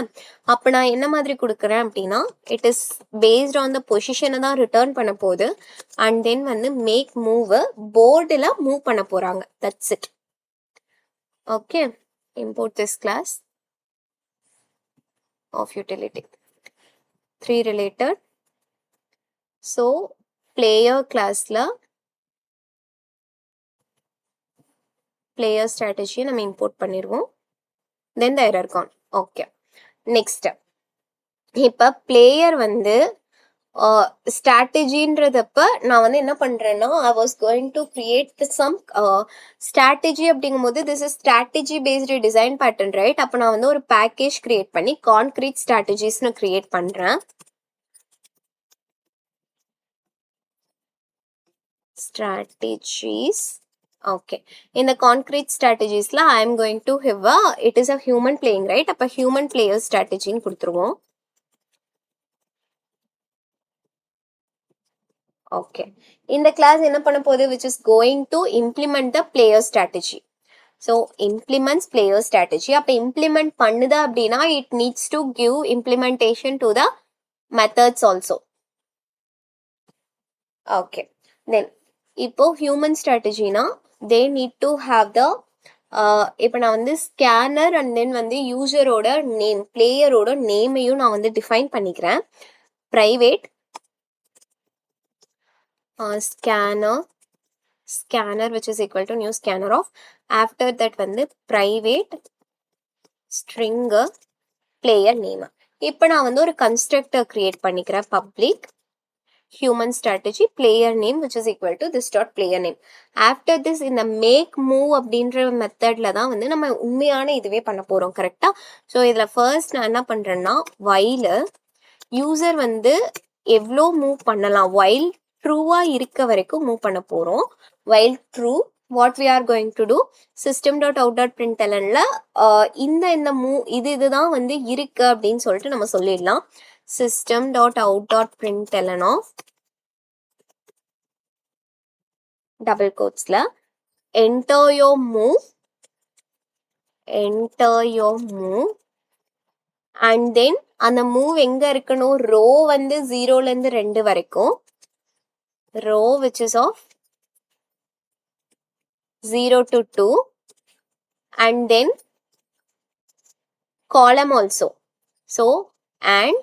அப்ப நான் என்ன மாதிரி கொடுக்குறேன் அப்படின்னா it is based on the பொசிஷனை தான் ரிட்டர்ன் பண்ண போகுது. அண்ட் தென் வந்து மேக் மூவ் போர்டில் மூவ் பண்ண போறாங்க. That's it. Okay, import this class of utility 3 related. So player கிளாஸ்ல பிளேயர் ஸ்ட்ராட்டஜியை நம்ம இம்போர்ட் பண்ணிடுவோம். Then the error gone. Okay, next இப்போ பிளேயர் வந்து ஸ்ட்ராட்டஜின்றதப்ப நான் வந்து என்ன பண்றேன்னா I was going to create some strategy. அப்படிங்கும் போது this is strategy based design pattern, right? அப்போ நான் வந்து ஒரு பேக்கேஜ் கிரியேட் பண்ணி கான்கிரீட் ஸ்ட்ராட்டஜிஸ்னு கிரியேட் பண்றேன். strategies. Okay, in the concrete strategies la I am going to have it is a human playing, right? அப்ப human player strategy ன்னு கொடுத்துருவோம். Okay, இந்த கிளாஸ் என்ன பண்ண போகுது which is going to implement the player strategy. So implements player strategy. அப்ப implement பண்ணுது அப்படின்னா it needs to give implementation to the methods also. Okay, then இப்போ ஹியூமன் ஸ்ட்ராட்டஜினா they need to have the இப்போ நான் வந்து ஸ்கேனர் அண்ட் தென் வந்து யூசரோட name, பிளேயரோட நேமையும் நான் வந்து டிஃபைன் பண்ணிக்கிறேன். Private scanner which is equal to new scanner of, after that வந்து ப்ரைவேட் ஸ்ட்ரிங் பிளேயர் நேம். இப்போ நான் வந்து ஒரு கன்ஸ்ட்ரக்டர் கிரியேட் பண்ணிக்கிறேன், public human strategy player name which is equal to this dot player name. After this இந்த make move அப்படின்ற மெத்தட்ல தான் வந்து நம்ம உண்மையான இதுவே பண்ண போறோம், கரெக்டா? ஸோ இதுல ஃபர்ஸ்ட் நான் என்ன பண்றேன்னா while யூசர் வந்து எவ்வளோ மூவ் பண்ணலாம், while ட்ரூவா இருக்க வரைக்கும் மூவ் பண்ண போறோம். while true what we are going to do system.out.printlnல இந்த மூவ் இதுதான் வந்து இருக்கு அப்படின்னு சொல்லிட்டு நம்ம சொல்லிடலாம். system.out.println of double quotesல enter your move and then அந்த மூவ் எங்க இருக்கணும், ரோ வந்து 0ல இருந்து 2 வரைக்கும், row which is of 0 to 2 and then column also. So and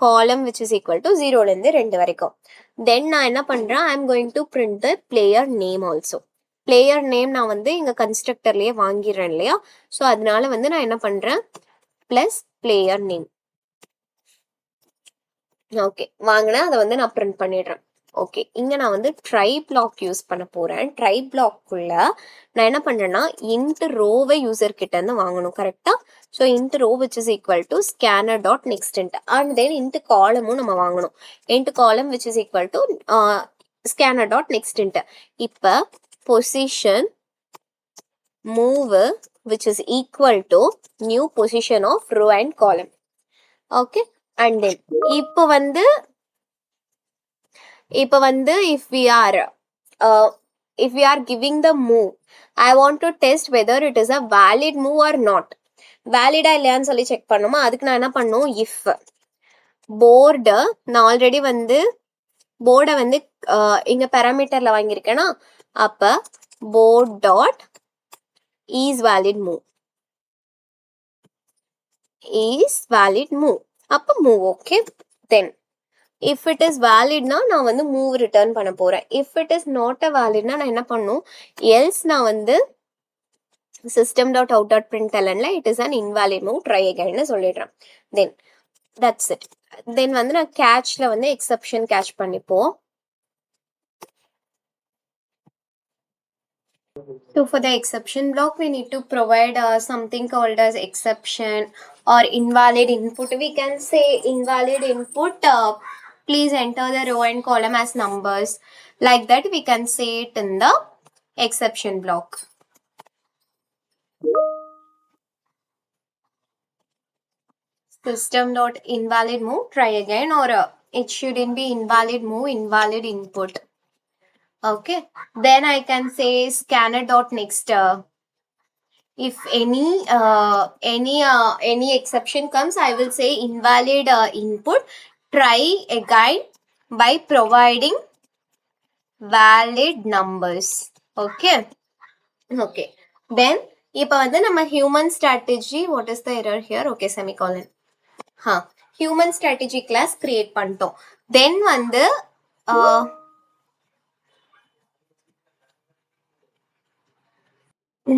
column which is equal to 0ல இருந்து 2 வரைக்கும். Then நான் என்ன பண்றேன், I am going to print the player name also. player name நான் வந்து இங்க கன்ஸ்ட்ரக்டர்லயே வாங்கிடுறேன் இல்லையா? ஸோ அதனால வந்து நான் என்ன பண்றேன் பிளஸ் பிளேயர் நேம். ஓகே, வாங்கினா அதை வந்து நான் பிரிண்ட் பண்ணிடுறேன். ஓகே, இங்க நான் வந்து ட்ரை பிளாக் யூஸ் பண்ண போறேன். ட்ரை பிளாக்குள்ள நான் என்ன பண்றேன்னா இன்ட் ரோவை யூசர் கிட்ட இருந்து வாங்கணும், கரெக்டா? So int row which is equal to scanner dot next and then int காலமும் நம்ம வாங்கணும். Int column which is equal to scanner dot next. இப்போ position move which is equal to new position of row and column. Okay, and then இப்போ வந்து if we are giving the move, I want to test whether it is a valid move or not. வேலிடா இல்லையான்னு சொல்லி check பண்ணுமா, அதுக்கு நான் என்ன பண்ணும், if board நான் ஆல்ரெடி வந்து போர்டை வந்து இங்க பேராமீட்டர்ல வாங்கியிருக்கேன்னா, அப்ப board dot is valid move அப்ப move. Okay, then if it is valid na நான் வந்து move return பண்ண போறேன். if it is not a valid na நான் என்ன பண்ணும், else நான் வந்து system.out.println ல it is an invalid move, try again னு சொல்லிடுறேன். then that's it. then வந்து நான் catchல வந்து exception catch பண்ணிப்போம். So for the exception block, we need to provide something called as exception or invalid input. We can say invalid input, please enter the row and column as numbers. Like that, we can say it in the exception block. System.invalid move, try again, or it shouldn't be invalid move, invalid input. Okay, then I can say scanner.next. If any exception comes, I will say invalid input, try again by providing valid numbers. Okay, okay, then இப்போ வந்து நம்ம human strategy, what is the error here? Okay, semicolon. human strategy class create பண்ணிட்டோம். then வந்து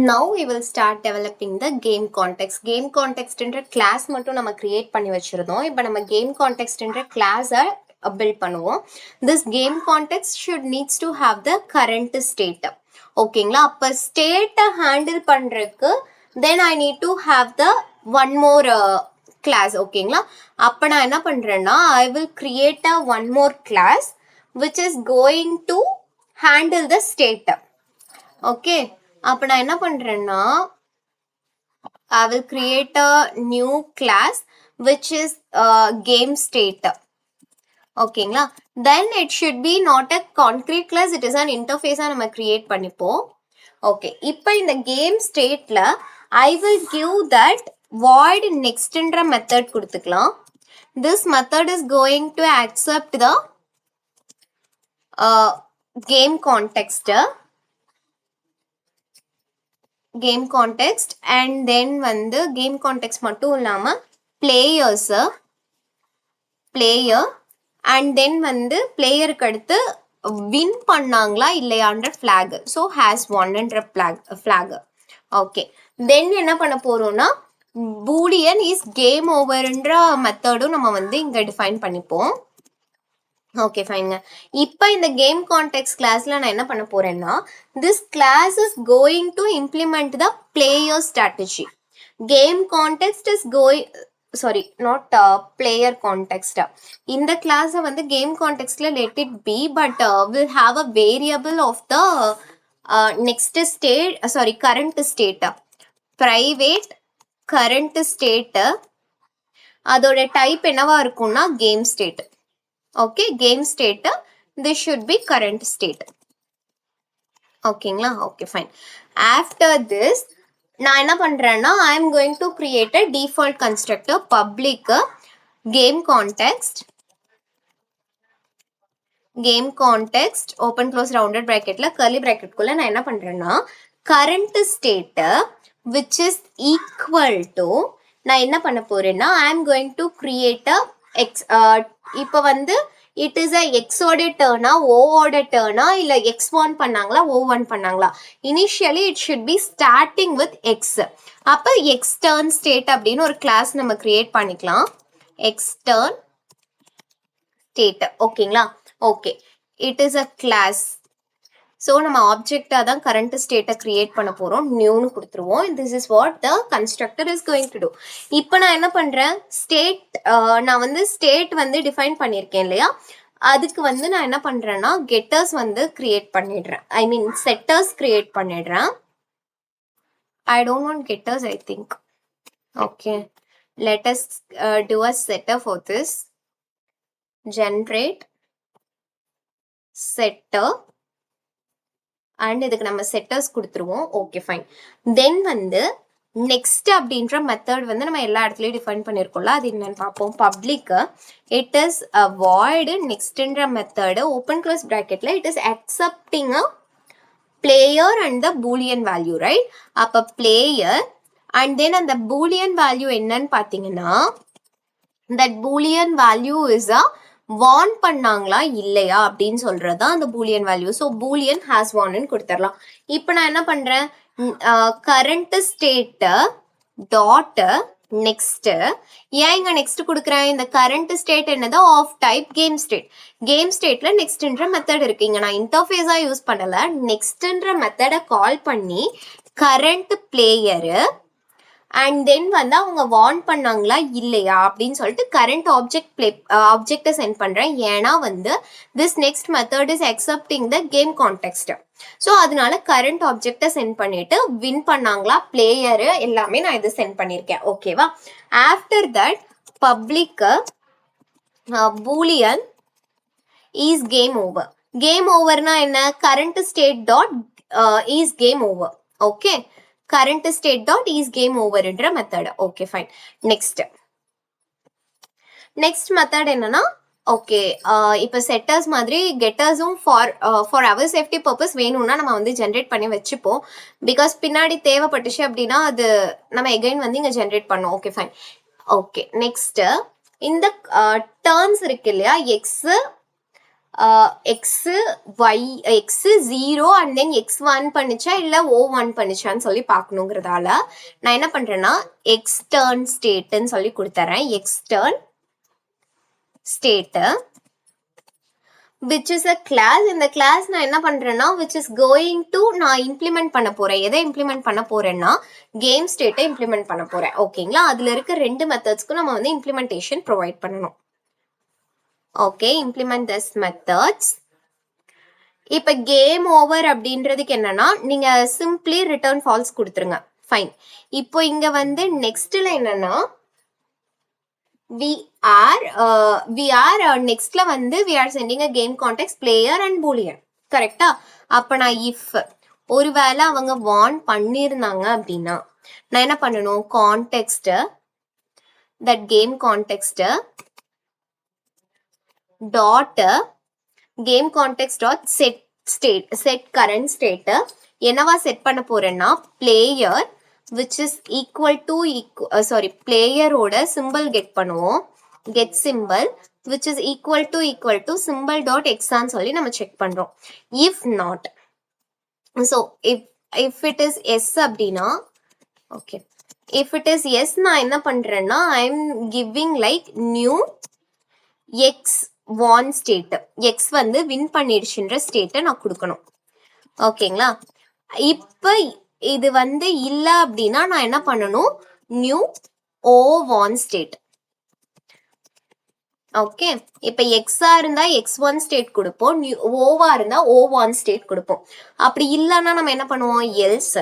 now we will start developing the game context. game context என்ற class மட்டும் நம்ம create பண்ணி வச்சிருந்தோம். இப்போ நம்ம game context என்ற class build பண்ணுவோம். this game context should needs to have the current state. ஓகேங்களா, அப்ப state handle பண்றதுக்கு then I need to have the one more class. ஓகேங்களா, அப்ப நான் என்ன பண்றேன்னா I will create a one more class which is going to handle the state. okay, அப்ப நான் என்ன பண்றேன்னா I will create a new class which is game state. ஓகேங்களா, then it should be not a concrete class, it is an interface நம்ம create பண்ணிப்போம். okay, இப்போ இந்த game stateல I will give that void next என்ற method கொடுத்துக்கலாம். this method is going to accept the game context and then வந்து game context மட்டும் இல்லாம player and then வந்து பிளேயருக்கு அடுத்து win பண்ணாங்களா இல்லையான்ற flag, so has won என்ற flag. okay, then என்ன பண்ண போறோம்னா boolean is game over என்ற மெத்தடும் நம்ம வந்து இங்க டிஃபைன் பண்ணிப்போம். ஓகே ஃபைன்ங்க, இப்போ இந்த கேம் கான்டெக்ஸ்ட் கிளாஸ்ல நான் என்ன பண்ண போறேன்னா this class is going to implement the player strategy. game context is going, sorry, not player context. இந்த class வந்து game contextல let it be, but we'll have a variable of the next state, sorry, current state, private current state. அதோட type என்னவா இருக்கும்னா game state. okay, game state, this should be current state. ஓகேங்களா, okay fine. after this நான் என்ன பண்றேன்னா I am going to create a default constructor public game context open close rounded bracketல curly bracket குள்ள நான் என்ன பண்றேன்னா current state which is equal to நான் என்ன பண்ண போறேன்னா I am going to create a இப்போ வந்து it is a x ஓட டர்னா o ஓட டர்னா இல்ல x1 பண்ணாங்களா o1 பண்ணாங்களா, initially it should be starting with x. அப்ப x turn state அப்படின்னு ஒரு கிளாஸ் நம்ம கிரியேட் பண்ணிக்கலாம், x turn state. ஓகேங்களா, okay, it is a class. So நம்ம ஆப்ஜெக்டாக தான் கரண்ட் ஸ்டேட்டை கிரியேட் பண்ண போகிறோம், நியூன்னு கொடுத்துருவோம். This is what the constructor is going to do. இப்போ நான் என்ன பண்ணுறேன், நான் வந்து ஸ்டேட் வந்து டிஃபைன் பண்ணியிருக்கேன் இல்லையா, அதுக்கு வந்து நான் என்ன பண்ணுறேன்னா கெட்டர்ஸ் வந்து கிரியேட் பண்ணிடுறேன், ஐ மீன் செட்டர்ஸ் கிரியேட் பண்ணிடுறேன். I don't want getters, I think. Okay, let us do a setter for this. Generate setter. And இதுக்கு நம்ம செட்டர்ஸ் கொடுத்துருவோம். Okay fine. தென் வந்து நெக்ஸ்ட் அப்படின்ற மெத்தட் வந்து நம்ம எல்லா இடத்துலையும் டிஃபைன் பண்ணியிருக்கோம்ல, அது என்னன்னு பார்ப்போம். Public it is a void நெக்ஸ்ட்ன்ற மெத்தடு ஓப்பன் க்ளோஸ் ப்ராக்கெட்ல it is accepting a player and the boolean value, right? அப்போ பிளேயர் அண்ட் தென் அந்த பூலியன் வேல்யூ என்னன்னு பார்த்தீங்கன்னா that boolean value is a won பண்ணாங்களா இல்லையா அப்படின்னு சொல்றதுதான் அந்த boolean value. So boolean has வான்னு கொடுத்துடலாம். இப்போ நான் என்ன பண்றேன், கரண்ட் ஸ்டேட்டு டாட் நெக்ஸ்ட். ஏன் இங்க நெக்ஸ்ட் கொடுக்குறேன், இந்த கரண்ட் ஸ்டேட் என்னது of type game state. Game ஸ்டேட்ல நெக்ஸ்ட்ன்ற மெத்தட் இருக்கு, இங்க நான் இன்டர்ஃபேஸா யூஸ் பண்ணல, நெக்ஸ்ட்ன்ற மெத்தடை கால் பண்ணி கரண்ட் பிளேயரு அண்ட் தென் வந்து அவங்க வார்ன் பண்ணாங்களா இல்லையா அப்படின்னு சொல்லிட்டு கரண்ட் ஆப்ஜெக்டை சென்ட் பண்ணுறேன். ஏன்னா வந்து this next method is accepting the game context. So அதனால கரண்ட் ஆப்ஜெக்டை சென்ட் பண்ணிட்டு வின் பண்ணாங்களா பிளேயரு எல்லாமே நான் இது சென்ட் பண்ணியிருக்கேன். ஓகேவா? After that public boolean is game over. Game ஓவர்னா என்ன, current state dot is game over. Okay, current state dot is game over என்ற method. Okay fine. Next method என்னன்னா, ஓகே இப்போ செட்டர்ஸ் மாதிரி கெட்டர்ஸும் ஃபார் அவர் சேஃப்டி பர்பஸ் வேணும்னா நம்ம வந்து ஜென்ரேட் பண்ணி வச்சுப்போம். பிகாஸ் பின்னாடி தேவைப்பட்டுச்சு அப்படின்னா அது நம்ம எகைன் வந்து இங்கே ஜென்ரேட் பண்ணோம். Okay fine. ஓகே நெக்ஸ்ட் இந்த டர்ன்ஸ் இருக்கு இல்லையா, X Y, X 0 and then X 1 பண்ணுச்சா இல்லை ஓ 1 பண்ணுச்சான்னு சொல்லி பார்க்கணுங்கிறதால நான் என்ன பண்ணுறேன்னா எக்ஸ் டர்ன் ஸ்டேட்டுன்னு சொல்லி கொடுத்துறேன். X turn state which is a class. இந்த கிளாஸ் நான் என்ன பண்ணுறேன்னா விச் இஸ் கோயிங் டு நான் இம்ப்ளிமெண்ட் பண்ண போகிறேன். எதை இம்ப்ளிமெண்ட் பண்ண போகிறேன்னா கேம் ஸ்டேட்டை இம்ப்ளிமெண்ட் பண்ண போகிறேன். ஓகேங்களா? அதில் இருக்க 2 மெத்தட்ஸ்க்கும் நம்ம வந்து இம்ப்ளிமெண்டேஷன் ப்ரொவைட் பண்ணணும். Okay, implement this methods. இப்போ கேம் ஓவர் அப்படின்றதுக்கு என்னன்னா நீங்க சிம்பிளி ரிட்டர்ன் ஃபால்ஸ் கொடுத்துருங்க. ஃபைன். இப்போ இங்க வந்து நெக்ஸ்ட்ல என்னன்னா we are நெக்ஸ்ட்ல வந்து we are sending a game context player and boolean. கரெக்டா? அப்ப நான் இஃப் ஒருவேளை அவங்க வார்ன் பண்ணியிருந்தாங்க அப்படின்னா நான் என்ன பண்ணணும், context that game context dot game context dot set current state என்னவா செட் பண்ண போறேன்னா player which is equal to பிளேயரோட சிம்பிள் கெட் பண்ணுவோம், get symbol which is equal to symbol dot எக்ஸான்னு சொல்லி நம்ம செக் பண்றோம். If not, so if it is yes அப்படின்னா okay, if it is yes நான் என்ன பண்றேன்னா I am giving like new X won state. X வந்து வின் பண்ணிடுச்சுன்ற ஸ்டேட்டை நான் கொடுக்கணும். ஓகேங்களா? இப்போ இது வந்து இல்லை அப்படின்னா நான் என்ன பண்ணணும், நியூ ஓ வான் ஸ்டேட். ஓகே, இப்போ எக்ஸா இருந்தா எக்ஸ் ஒன் ஸ்டேட் கொடுப்போம், ஓவா இருந்தா ஓ ஒன் ஸ்டேட் கொடுப்போம். அப்படி இல்லைன்னா நம்ம என்ன பண்ணுவோம், else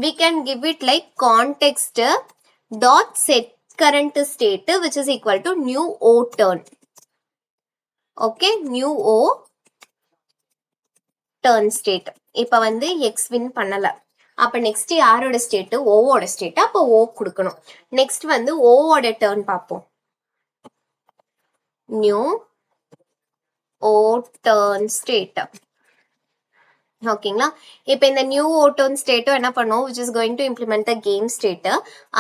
we can give it like context dot set current state which is equal to new o turn. Okay, new o turn state. இப்போ வந்து x win பண்ணல, அப்ப நெக்ஸ்ட் யாரோட ஸ்டேட், ஓவோட ஸ்டேட். அப்போ ஓ கொடுக்கணும். நெக்ஸ்ட் வந்து ஓவோட டர்ன் பார்ப்போம், நியூ ஓ turn state. ஓகேங்களா? இப்போ இந்த நியூ ஓட்டோன் ஸ்டேட்டும் என்ன பண்ணும், which is going to implement the game state.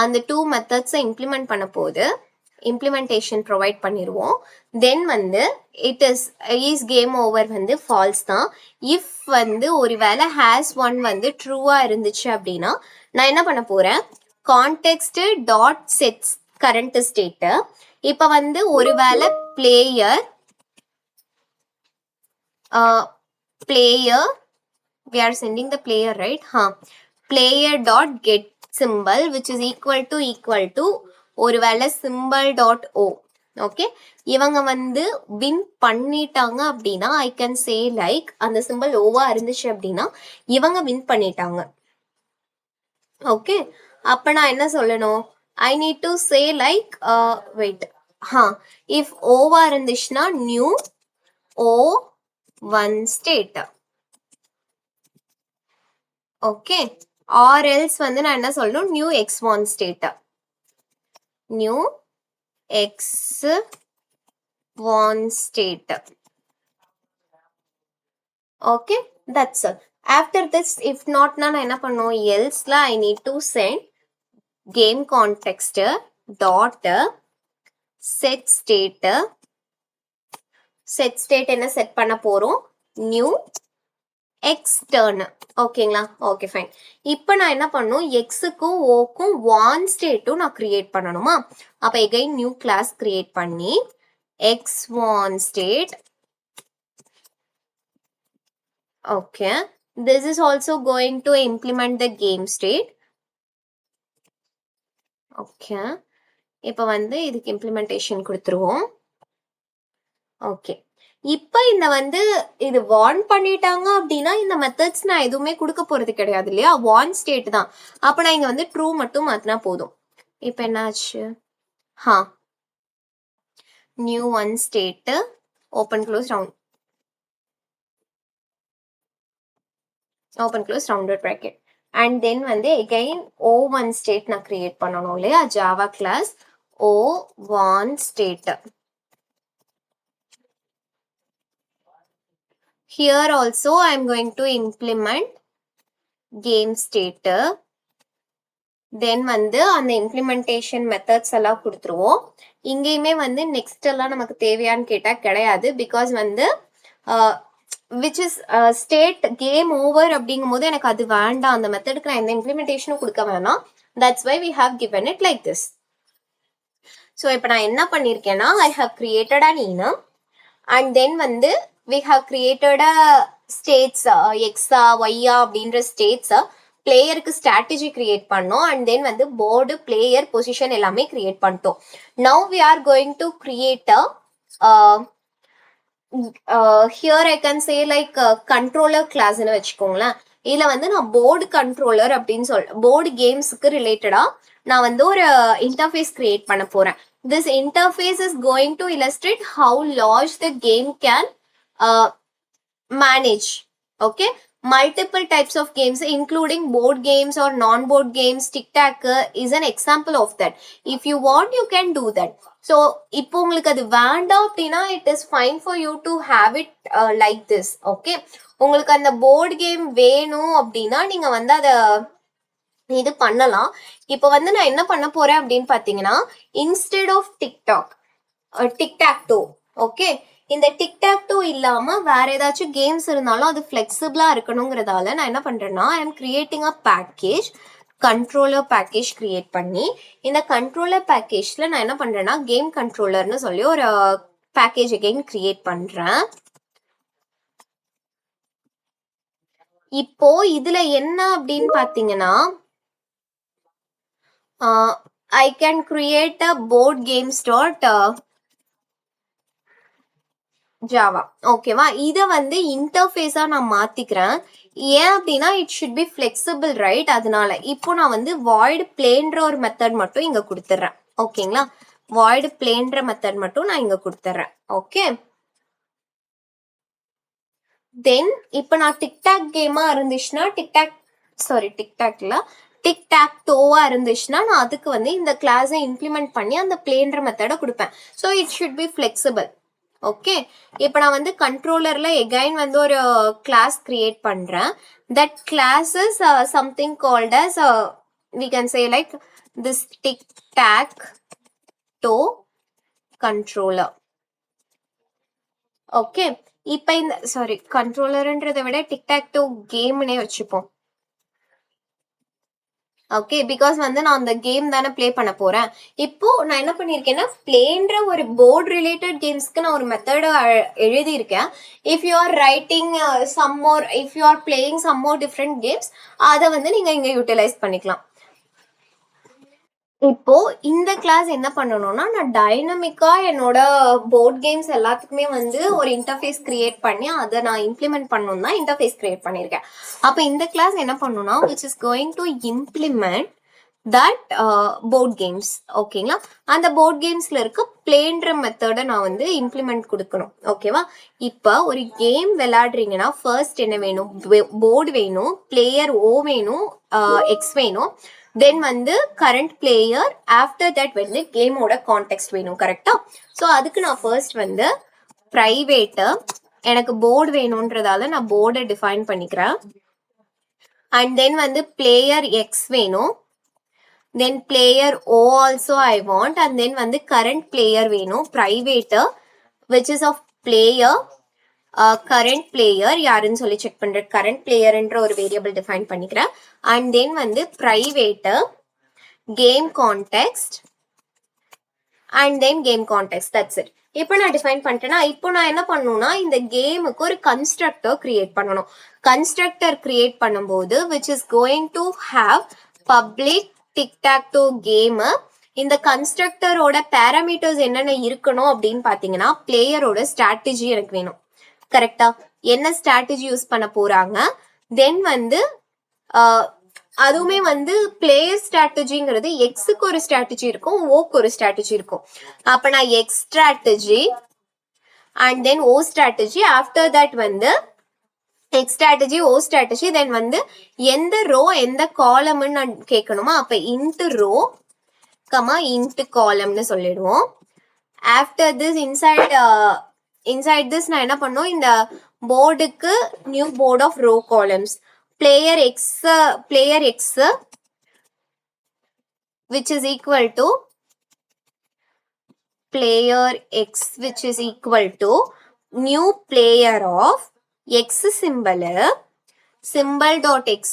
அந்த 2 மெத்தட்ஸை இம்ப்ளிமெண்ட் பண்ண போது இம்ப்ளிமெண்டேஷன் ப்ரொவைட் பண்ணிடுவோம். தென் வந்து இட் இஸ் கேம் ஓவர் வந்து ஃபால்ஸ் தான். இஃப் வந்து ஒரு வேளை ஹேஸ் ஒன் வந்து ட்ரூவா இருந்துச்சு அப்படின்னா நான் என்ன பண்ண போறேன், context dot sets current state. இப்போ வந்து ஒரு வேளை player player, we are sending the player, right? Player dot get symbol which is equal to ஒருவேளை symbol dot o. ஓகே, இவங்க வந்து வின் பண்ணிட்டாங்க அப்படின்னா ஐ கேன் சே லைக் அந்த சிம்பிள் ஓவா இருந்துச்சு அப்படின்னா இவங்க வின் பண்ணிட்டாங்க. ஓகே, அப்ப நான் என்ன சொல்லணும்? I need to say like wait, if ஓவா இருந்துச்சுன்னா new O won state. Okay, or else வந்து நான் என்ன சொல்லணும்? New X won state, new X won state. Okay, that's all. After this, if not நான் என்ன பண்ணும்? elseல I need to send game context dot set state. set state என்ன set பண்ண போறோம்? new x turn. ஓகேங்களா? Okay fine. இப்போ நான் என்ன பண்ணும்? xக்கும் oக்கும் one stateம் நான் கிரியேட் பண்ணணுமா? அப்ப again new class கிரியேட் பண்ணி x1 state. Okay, this is also going to implement the game state. Okay, இப்போ வந்து இதுக்கு இம்ப்ளிமெண்டேஷன் கொடுத்துருவோம். ஓகே, இப்போ இந்த வந்து இது வார்ன் பண்ணிட்டாங்க அப்படின்னா இந்த மெத்தட்ஸ் நான் எதுவுமே கொடுக்க போறது கிடையாது இல்லையா? வார்ன் ஸ்டேட் தான். அப்ப நான் இங்க வந்து ட்ரூ மட்டும் மாத்தினா போதும். இப்போ என்னாச்சு? New one state open close round, open close rounded bracket, and then வந்து again o1 state நான் create பண்ணணும் இல்லையா? java class o1 state. Here also I am going to implement game state. Then வந்து அந்த implementation methods எல்லாம் கொடுத்துருவோம். இங்கேயுமே வந்து next எல்லாம் நமக்கு தேவையான்னு கேட்டா கிடையாது, because வந்து which is state game over அப்படிங்கும் போது எனக்கு அது வேண்டாம், அந்த மெத்தடுக்கு நான் எந்த இம்ப்ளிமெண்டேஷனும் கொடுக்க வேணாம். That's why we have given it like this. So இப்போ நான் என்ன பண்ணியிருக்கேன்னா I have created an enum and then வந்து we have created a states x y அப்படின்ற states பிளேயருக்கு ஸ்ட்ராட்டஜி கிரியேட் பண்ணோம் and then வந்து போர்டு பிளேயர் பொசிஷன் எல்லாமே create பண்ணிட்டோம். Now we are going to create a here I can say like controller class னு வச்சுக்கோங்களேன். இதுல வந்து நான் போர்டு கண்ட்ரோலர் அப்படின்னு போர்டு கேம்ஸுக்கு ரிலேட்டடா நான் வந்து ஒரு இன்டர்ஃபேஸ் கிரியேட் பண்ண போறேன். This interface is going to illustrate how large the game can manage. Okay, multiple types of games including board games or non-board games. Tic Tac is an example of that. If you want you can do that. So இப்போ உங்களுக்கு அது வேண்டாம் அப்படின்னா it is fine for you to have it like this. Okay, உங்களுக்கு அந்த board game வேணும் அப்படின்னா நீங்க வந்து அதை இது பண்ணலாம். இப்போ வந்து நான் என்ன பண்ண போறேன் அப்படின்னு பாத்தீங்கன்னா instead of tic tac toe, okay, இந்த டிக் டாக் டோ இல்லாம வேற ஏதாச்சும் கேம்ஸ் இருந்தாலும் அது ஃபிளெக்சிபிளா இருக்கணுங்கிறதால நான் என்ன பண்றேன்னா I M creating a package, controller package create பண்ணி இந்த கண்ட்ரோலர் பேக்கேஜ்ல நான் என்ன பண்றேன்னா கேம் கண்ட்ரோலர்னு சொல்லி ஒரு பேக்கேஜ் அகைன் கிரியேட் பண்றேன். இப்போ இதுல என்ன அப்படின்னு பாத்தீங்கன்னா I can create a board games dot java. ஓகேவா? இதை வந்து இன்டர்ஃபேஸா நான் மாத்திக்கிறேன். ஏன் அப்படின்னா it should be flexible, right? அதனால இப்போ நான் வந்து void plainன்ற ஒரு மெத்தட் மட்டும் இங்க கொடுத்துட்றேன். ஓகேங்களா? void plainன்ற மெத்தட் மட்டும் நான் இங்க கொடுத்துட்றேன். ஓகே, தென் இப்போ நான் டிக்டாக் கேமா இருந்துச்சுன்னா டிக் டாக் டோவா இருந்துச்சுன்னா நான் அதுக்கு வந்து இந்த கிளாஸை இம்ப்ளிமெண்ட் பண்ணி அந்த பிளேன்ற மெத்தடை கொடுப்பேன். So it should be flexible. Okay, இப்போ நான் வந்து கண்ட்ரோலர்ல எகைன் வந்து ஒரு கிளாஸ் கிரியேட் பண்றேன். That class is something called as we can say like this Tic Tac Toe controller. Okay, இப்போ இந்த கண்ட்ரோலர்ன்றதை விட டிக் டாக் டோ கேம்னே வச்சுப்போம். ஓகே, பிகாஸ் வந்து நான் அந்த கேம் தானே ப்ளே பண்ண போறேன். இப்போ நான் என்ன பண்ணியிருக்கேன்னா பிளேன்ற ஒரு போர்டு ரிலேட்டட் கேம்ஸ்க்கு நான் ஒரு மெத்தட எழுதியிருக்கேன். If you are writing some more, if you are playing some more different games, அதை வந்து நீங்க இங்க யூட்டிலைஸ் பண்ணிக்கலாம். இப்போ இந்த கிளாஸ் என்ன பண்ணணும்னா, நான் டைனமிக்கா என்னோட போர்ட் கேம்ஸ் எல்லாத்துக்குமே வந்து ஒரு இன்டர்ஃபேஸ் கிரியேட் பண்ணி அதை நான் இம்ப்ளிமெண்ட் பண்ணணும் தான் இன்டர்ஃபேஸ் கிரியேட் பண்ணியிருக்கேன். அப்போ இந்த கிளாஸ் என்ன பண்ணணும்னா, which is going to implement that board games. ஓகேங்களா, அந்த போர்ட் கேம்ஸ்ல இருக்க பிளேன்ற மெத்தடை நான் வந்து இம்ப்ளிமெண்ட் கொடுக்கணும். ஓகேவா, இப்போ ஒரு கேம் விளையாடுறீங்கன்னா ஃபர்ஸ்ட் என்ன வேணும்? போர்டு வேணும், பிளேயர் ஓ வேணும், எக்ஸ் வேணும், தென் வந்து கரண்ட் பிளேயர், ஆஃப்டர் தட் வந்து கேமோட கான்டெக்ட் வேணும். கரெக்டா? ஸோ அதுக்கு நான் ஃபர்ஸ்ட் வந்து பிரைவேட்டு, எனக்கு போர்டு வேணும்ன்றதால நான் போர்டை டிஃபைன் பண்ணிக்கிறேன். அண்ட் தென் வந்து பிளேயர் எக்ஸ் வேணும், then player O also I want, and then வந்து கரண்ட் பிளேயர் வேணும், private which is of player current player யாருன்னு சொல்லி செக் பண்ற கரண்ட் பிளேயர்ன்ற ஒரு வேரியபிள் டிஃபைன் பண்ணிக்கிறேன். அண்ட் தென் வந்து private game context and then game context. That's it. இப்போ நான் டிஃபைன் பண்ணிட்டேன்னா, இப்போ நான் என்ன பண்ணணும்னா இந்த கேமுக்கு ஒரு கன்ஸ்ட்ரக்டர் கிரியேட் பண்ணணும். கன்ஸ்ட்ரக்டர் கிரியேட் பண்ணும்போது which is going to have public tic tac toe game. இந்த கன்ஸ்ட்ரக்டரோட பேராமீட்டர்ஸ் என்னென்ன இருக்கணும் அப்படின்னு பாத்தீங்கன்னா, பிளேயரோட ஸ்ட்ராட்டஜி எனக்கு வேணும். கரெக்டா, என்ன ஸ்ட்ராட்டஜி யூஸ் பண்ண போறாங்க, தென் வந்து அதுவுமே வந்து பிளேயர் ஸ்ட்ராட்டஜிங்கிறது எக்ஸுக்கு ஒரு ஸ்ட்ராட்டஜி இருக்கும், ஓக்கு ஒரு ஸ்ட்ராட்டஜி இருக்கும். அப்ப நான் X strategy and then O strategy, after that வந்து X strategy O strategy, then வந்து எந்த ரோ எந்த காலம்னு நான் கேட்கணுமா, அப்ப இன்ட் ரோ கமா இன்ட் காலம்னு சொல்லிடுவோம். ஆஃப்டர் திஸ் இன்சைட் திஸ் நான் என்ன பண்ணும், இந்த போர்டுக்கு new board of row columns, player X which is equal to player x which is equal to new player of x symbol dot x,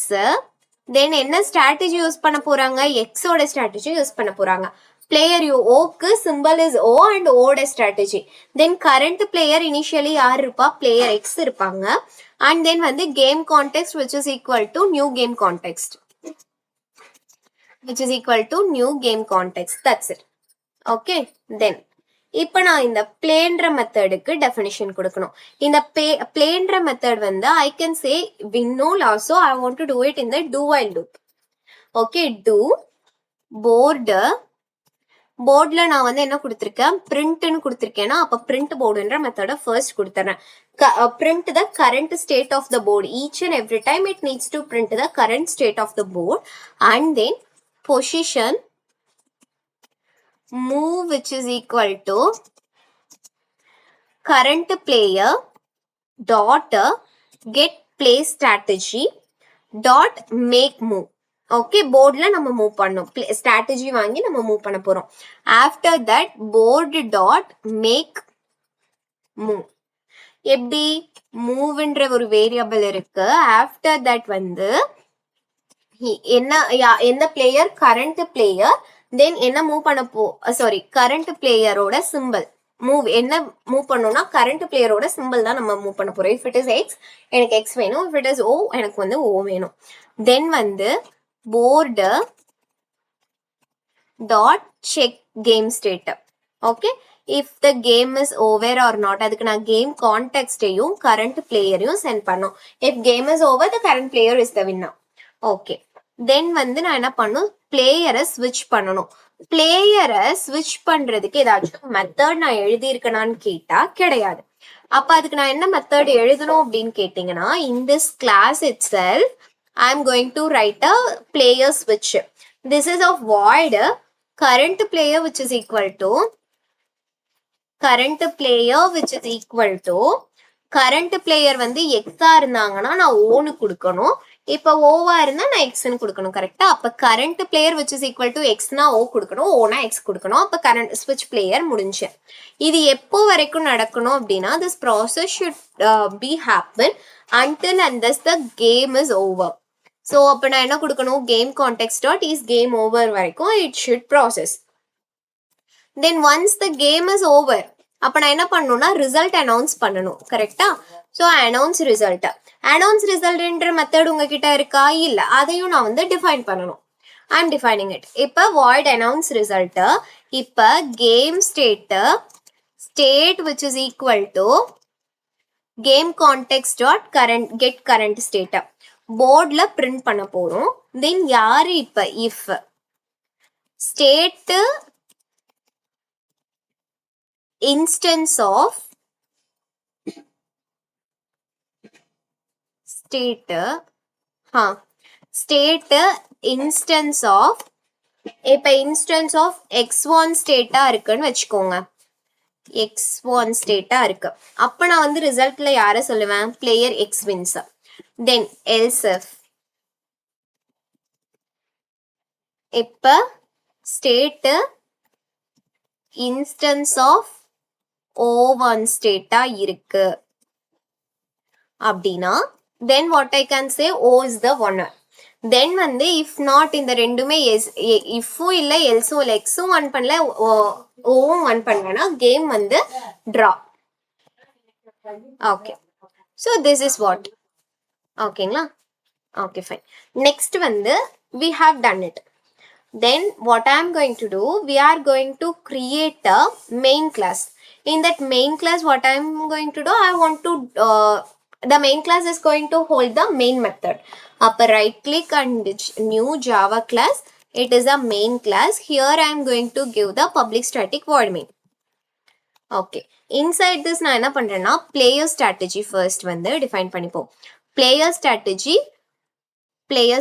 then என்ன strategy use பண்ண போறாங்க, எக்ஸோட strategy use பண்ண போறாங்க. பிளேயர் ஓக்கு சிம்பிள் இஸ் ஓ அண்ட் ஓட strategy, then current player initially யார் இருப்பா, பிளேயர் எக்ஸ் இருப்பாங்க. அண்ட் தென் வந்து game context which is equal to new game context which is equal to new game context. That's it. Okay, then இப்போ நான் இந்த பிளேன்ற மெத்தடுக்கு definition கொடுக்கணும். இந்த பிளேன்ற மெத்தட் வந்து ஐ கேன் சே வின்னோல் also I want to do it in the do while loop. Okay, do போர்ட்ல நான் வந்து என்ன கொடுத்துருக்கேன், பிரிண்ட்னு கொடுத்துருக்கேன்னா அப்ப பிரிண்ட் போர்டுன்ற மெத்தட ஃபர்ஸ்ட் கொடுத்துறேன். print the current state of the board. Each and every time it needs to print the current state of the board, and then position move which is equal to current player dot get play strategy dot make move. Okay, போர்ட்ல நம்ம move பண்ணோம், strategy வாங்கி நம்ம move பண்ண போறோம். After that board dot make move. எப்படி மூவ்ன்ற ஒரு வேரியபிள் இருக்கு. ஆஃப்டர் தட் வந்து எந்த பிளேயர், கரண்ட் பிளேயர், தென் என்ன மூவ் பண்ண கரண்ட் பிளேயரோட சிம்பிள் மூவ் என்ன மூவ் பண்ணோம்னா கரண்ட் பிளேயரோட சிம்பிள் தான் நம்ம மூவ் பண்ண போறோம். இஃப் இட் இஸ் எக்ஸ் எனக்கு எக்ஸ் வேணும், இஃப் இட் இஸ் ஓ எனக்கு வந்து ஓ வேணும். தென் வந்து board dot check game state. Okay, if the game is over or not, அதுக்கு நான் கேம் கான்டெக்ட்டையும் கரண்ட் பிளேயரையும் சென்ட் பண்ணோம். If game is over the current player is the winner. Okay, then வந்து நான் என்ன பண்ணும், பிளேயரை ஸ்விட்ச் பண்ணணும். பிளேயரை ஸ்விட்ச் பண்றதுக்கு ஏதாச்சும் மெத்தட் நான் எழுதியிருக்கேனான்னு கேட்டா கிடையாது. அப்ப அதுக்கு நான் என்ன மெத்தட் எழுதணும் அப்படின்னு கேட்டீங்கன்னா, in this class itself I am going to write a player switch. This is of void current player which is equal to current player வந்து எக்ஸா இருந்தாங்கன்னா நான் ஓன்னு கொடுக்கணும், இப்ப ஓவா இருந்தா நான் எக்ஸ்ன்னு கொடுக்கணும். கரெக்டா? அப்ப current player which is equal to எக்ஸ்னா ஓ கொடுக்கணும், ஓனா எக்ஸ் கொடுக்கணும். அப்ப கரண்ட் ஸ்விட்ச் பிளேயர் முடிஞ்சு. இது எப்போ வரைக்கும் நடக்கணும் அப்படின்னா, this process should be happen until unless the game is over. So அப்போ நான் என்ன கொடுக்கணும், game context dot is game over வரைக்கும் it should process. Then once the game is over, அப்போ நான் என்ன பண்ணணும்னா ரிசல்ட் அனௌன்ஸ் பண்ணணும். கரெக்டா? So announce result. அனௌன்ஸ் ரிசல்ட்ன்ற மெத்தட் உங்ககிட்ட இருக்கா? இல்லை, அதையும் நான் வந்து டிஃபைன் பண்ணணும். I am defining it. இப்போ வாய்ட் அனௌன்ஸ் ரிசல்ட். இப்போ game state which is equal to game context dot current get current state போர்ட்ல பிரிண்ட் பண்ண போறோம். தென் யாரு இப்ப if state instance of state instance of இப்ப instance of x1 ஸ்டேட்டா இருக்குன்னு வச்சுக்கோங்க. x1 ஸ்டேட்டா இருக்கு. அப்ப நான் வந்து ரிசல்ட்ல யாரை சொல்லுவேன், player x wins. then else if இப்ப ஸ்டேட் இன்ஸ்டன்ஸ் ஆஃப் o1 ஸ்டேட்டா இருக்கு அப்படின்னா then what I can say o is the winner. then வந்து if not இந்த ரெண்டுமே ifும் இல்ல elseும் இல்ல, xும் 1 பண்ணல oவும் 1 பண்ணலனா கேம் வந்து draw. okay, so this is what. ஓகேங்களா? okay, fine. next வந்து we have done it. then what I am going to do, we are going to create a main class. in that main class what I am going to do, I want to the main class is going to hold the main method. Up right click and new Java class, it is a main class. Here I am going to give the public static void main. okay, inside this நான் என்ன பண்றேன்னா player strategy first வந்து define பண்ணிப்போம். player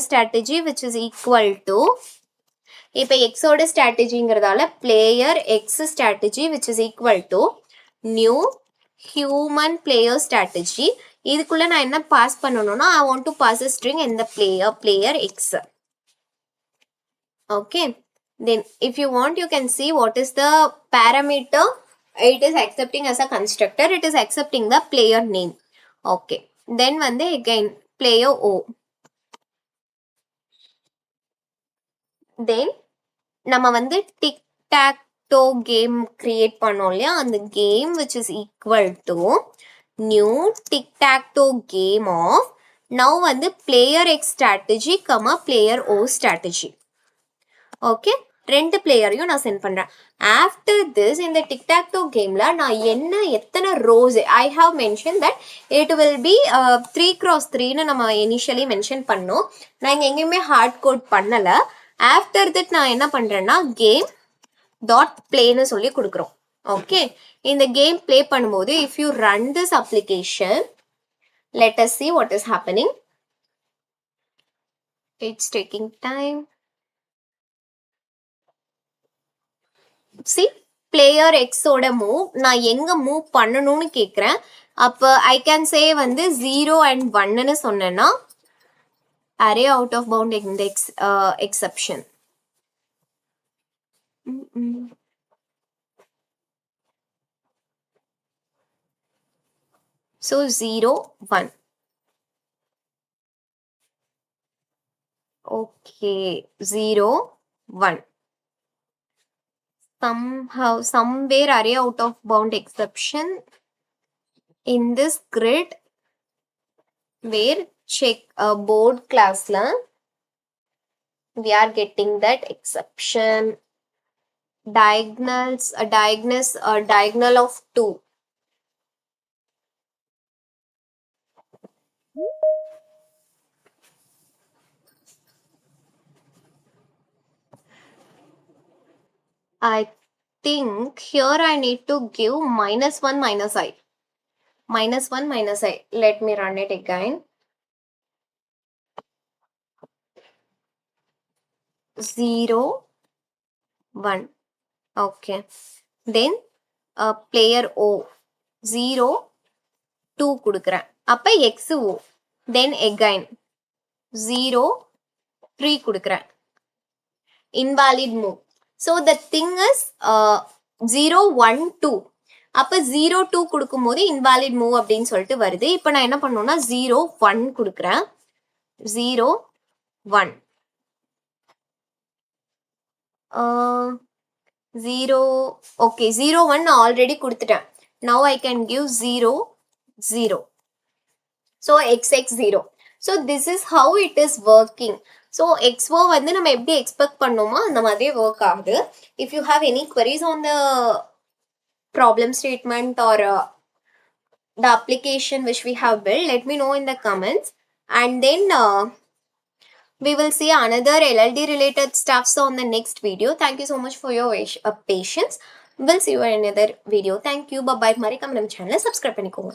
strategy which is equal to இப்போ எக்ஸோட ஸ்ட்ராட்டஜிங்கிறதால player X strategy which is equal to new human player strategy. இதுக்குள்ள நான் என்ன பாஸ் பண்ணணும்னா I want to pass a string இந்த player X. Okay, then if you want you can see what is the parameter it is accepting as a constructor. it is accepting the player name. okay, then வந்து again player o. then நம்ம வந்து tic tac toe game create பண்ணோம் இல்லையா, அந்த game which is equal to new tic tac toe game of now வந்து player X strategy comma player O strategy. Okay, ரெண்டு பிளேயரையும் நான் சென்ட் பண்றேன். ஆஃப்டர் திஸ் இந்த டிக் டாக் டோ கேம்ல நான் எத்தனை rows I have mention that it will be 3x3ன்னு நம்ம இனிஷியலி மென்ஷன் பண்ணோம். நான் இங்க எங்கேயுமே ஹார்ட் கோட் பண்ணல. ஆஃப்டர் தட் நான் என்ன பண்றேன்னா கேம் டாட் பிளேன்னு சொல்லி கொடுக்குறோம். ஓகே, இந்த கேம் பிளே பண்ணும்போது if you run this application, let us see what is happening. it's taking time. see player x ஓட மூவ் நான் எங்க மூவ் பண்ணணும்னு கேக்குறேன். அப்ப ஐ கேன் சே வந்து 0 and 1ன்னு சொன்னேன்னா array out of bound index exception. so 0 1. okay, 0 1. somehow somewhere array out of bound exception in this grid where check board class la we are getting that exception diagonal of 2. I think here I need to give -1 -i. -1 -i. Let me run it again. 0 1. okay, then player o 0 2 கொடுக்கிறேன். அப்ப x o, then again 0 3 கொடுக்கிறேன். invalid move. so the thing is 0 1 2. அப்ப 0 2 கொடுக்கும்போது invalid move அப்படின்னு சொல்லிட்டு வருது. இப்போ நான் என்ன பண்ணணும்னா 0 1 கொடுக்கிறேன். 0 1. 0. Okay, 0 1 நான் ஆல்ரெடி கொடுத்துட்டேன். Now I can give 0 0. So xx 0. So this is how it is working. So xo வந்து நம்ம எப்படி எக்ஸ்பெக்ட் பண்ணோமோ அந்த மாதிரி ஒர்க் ஆகுது. If you have any queries on the problem statement or the application which we have built, let me know in the comments, and then we will see another LLD related stuffs on the next video. Thank you so much for your patience. We'll see you in another video. Thank you. Bye bye. மறக்காம நம்ம சேனலை subscribe பண்ணிக்கோங்க.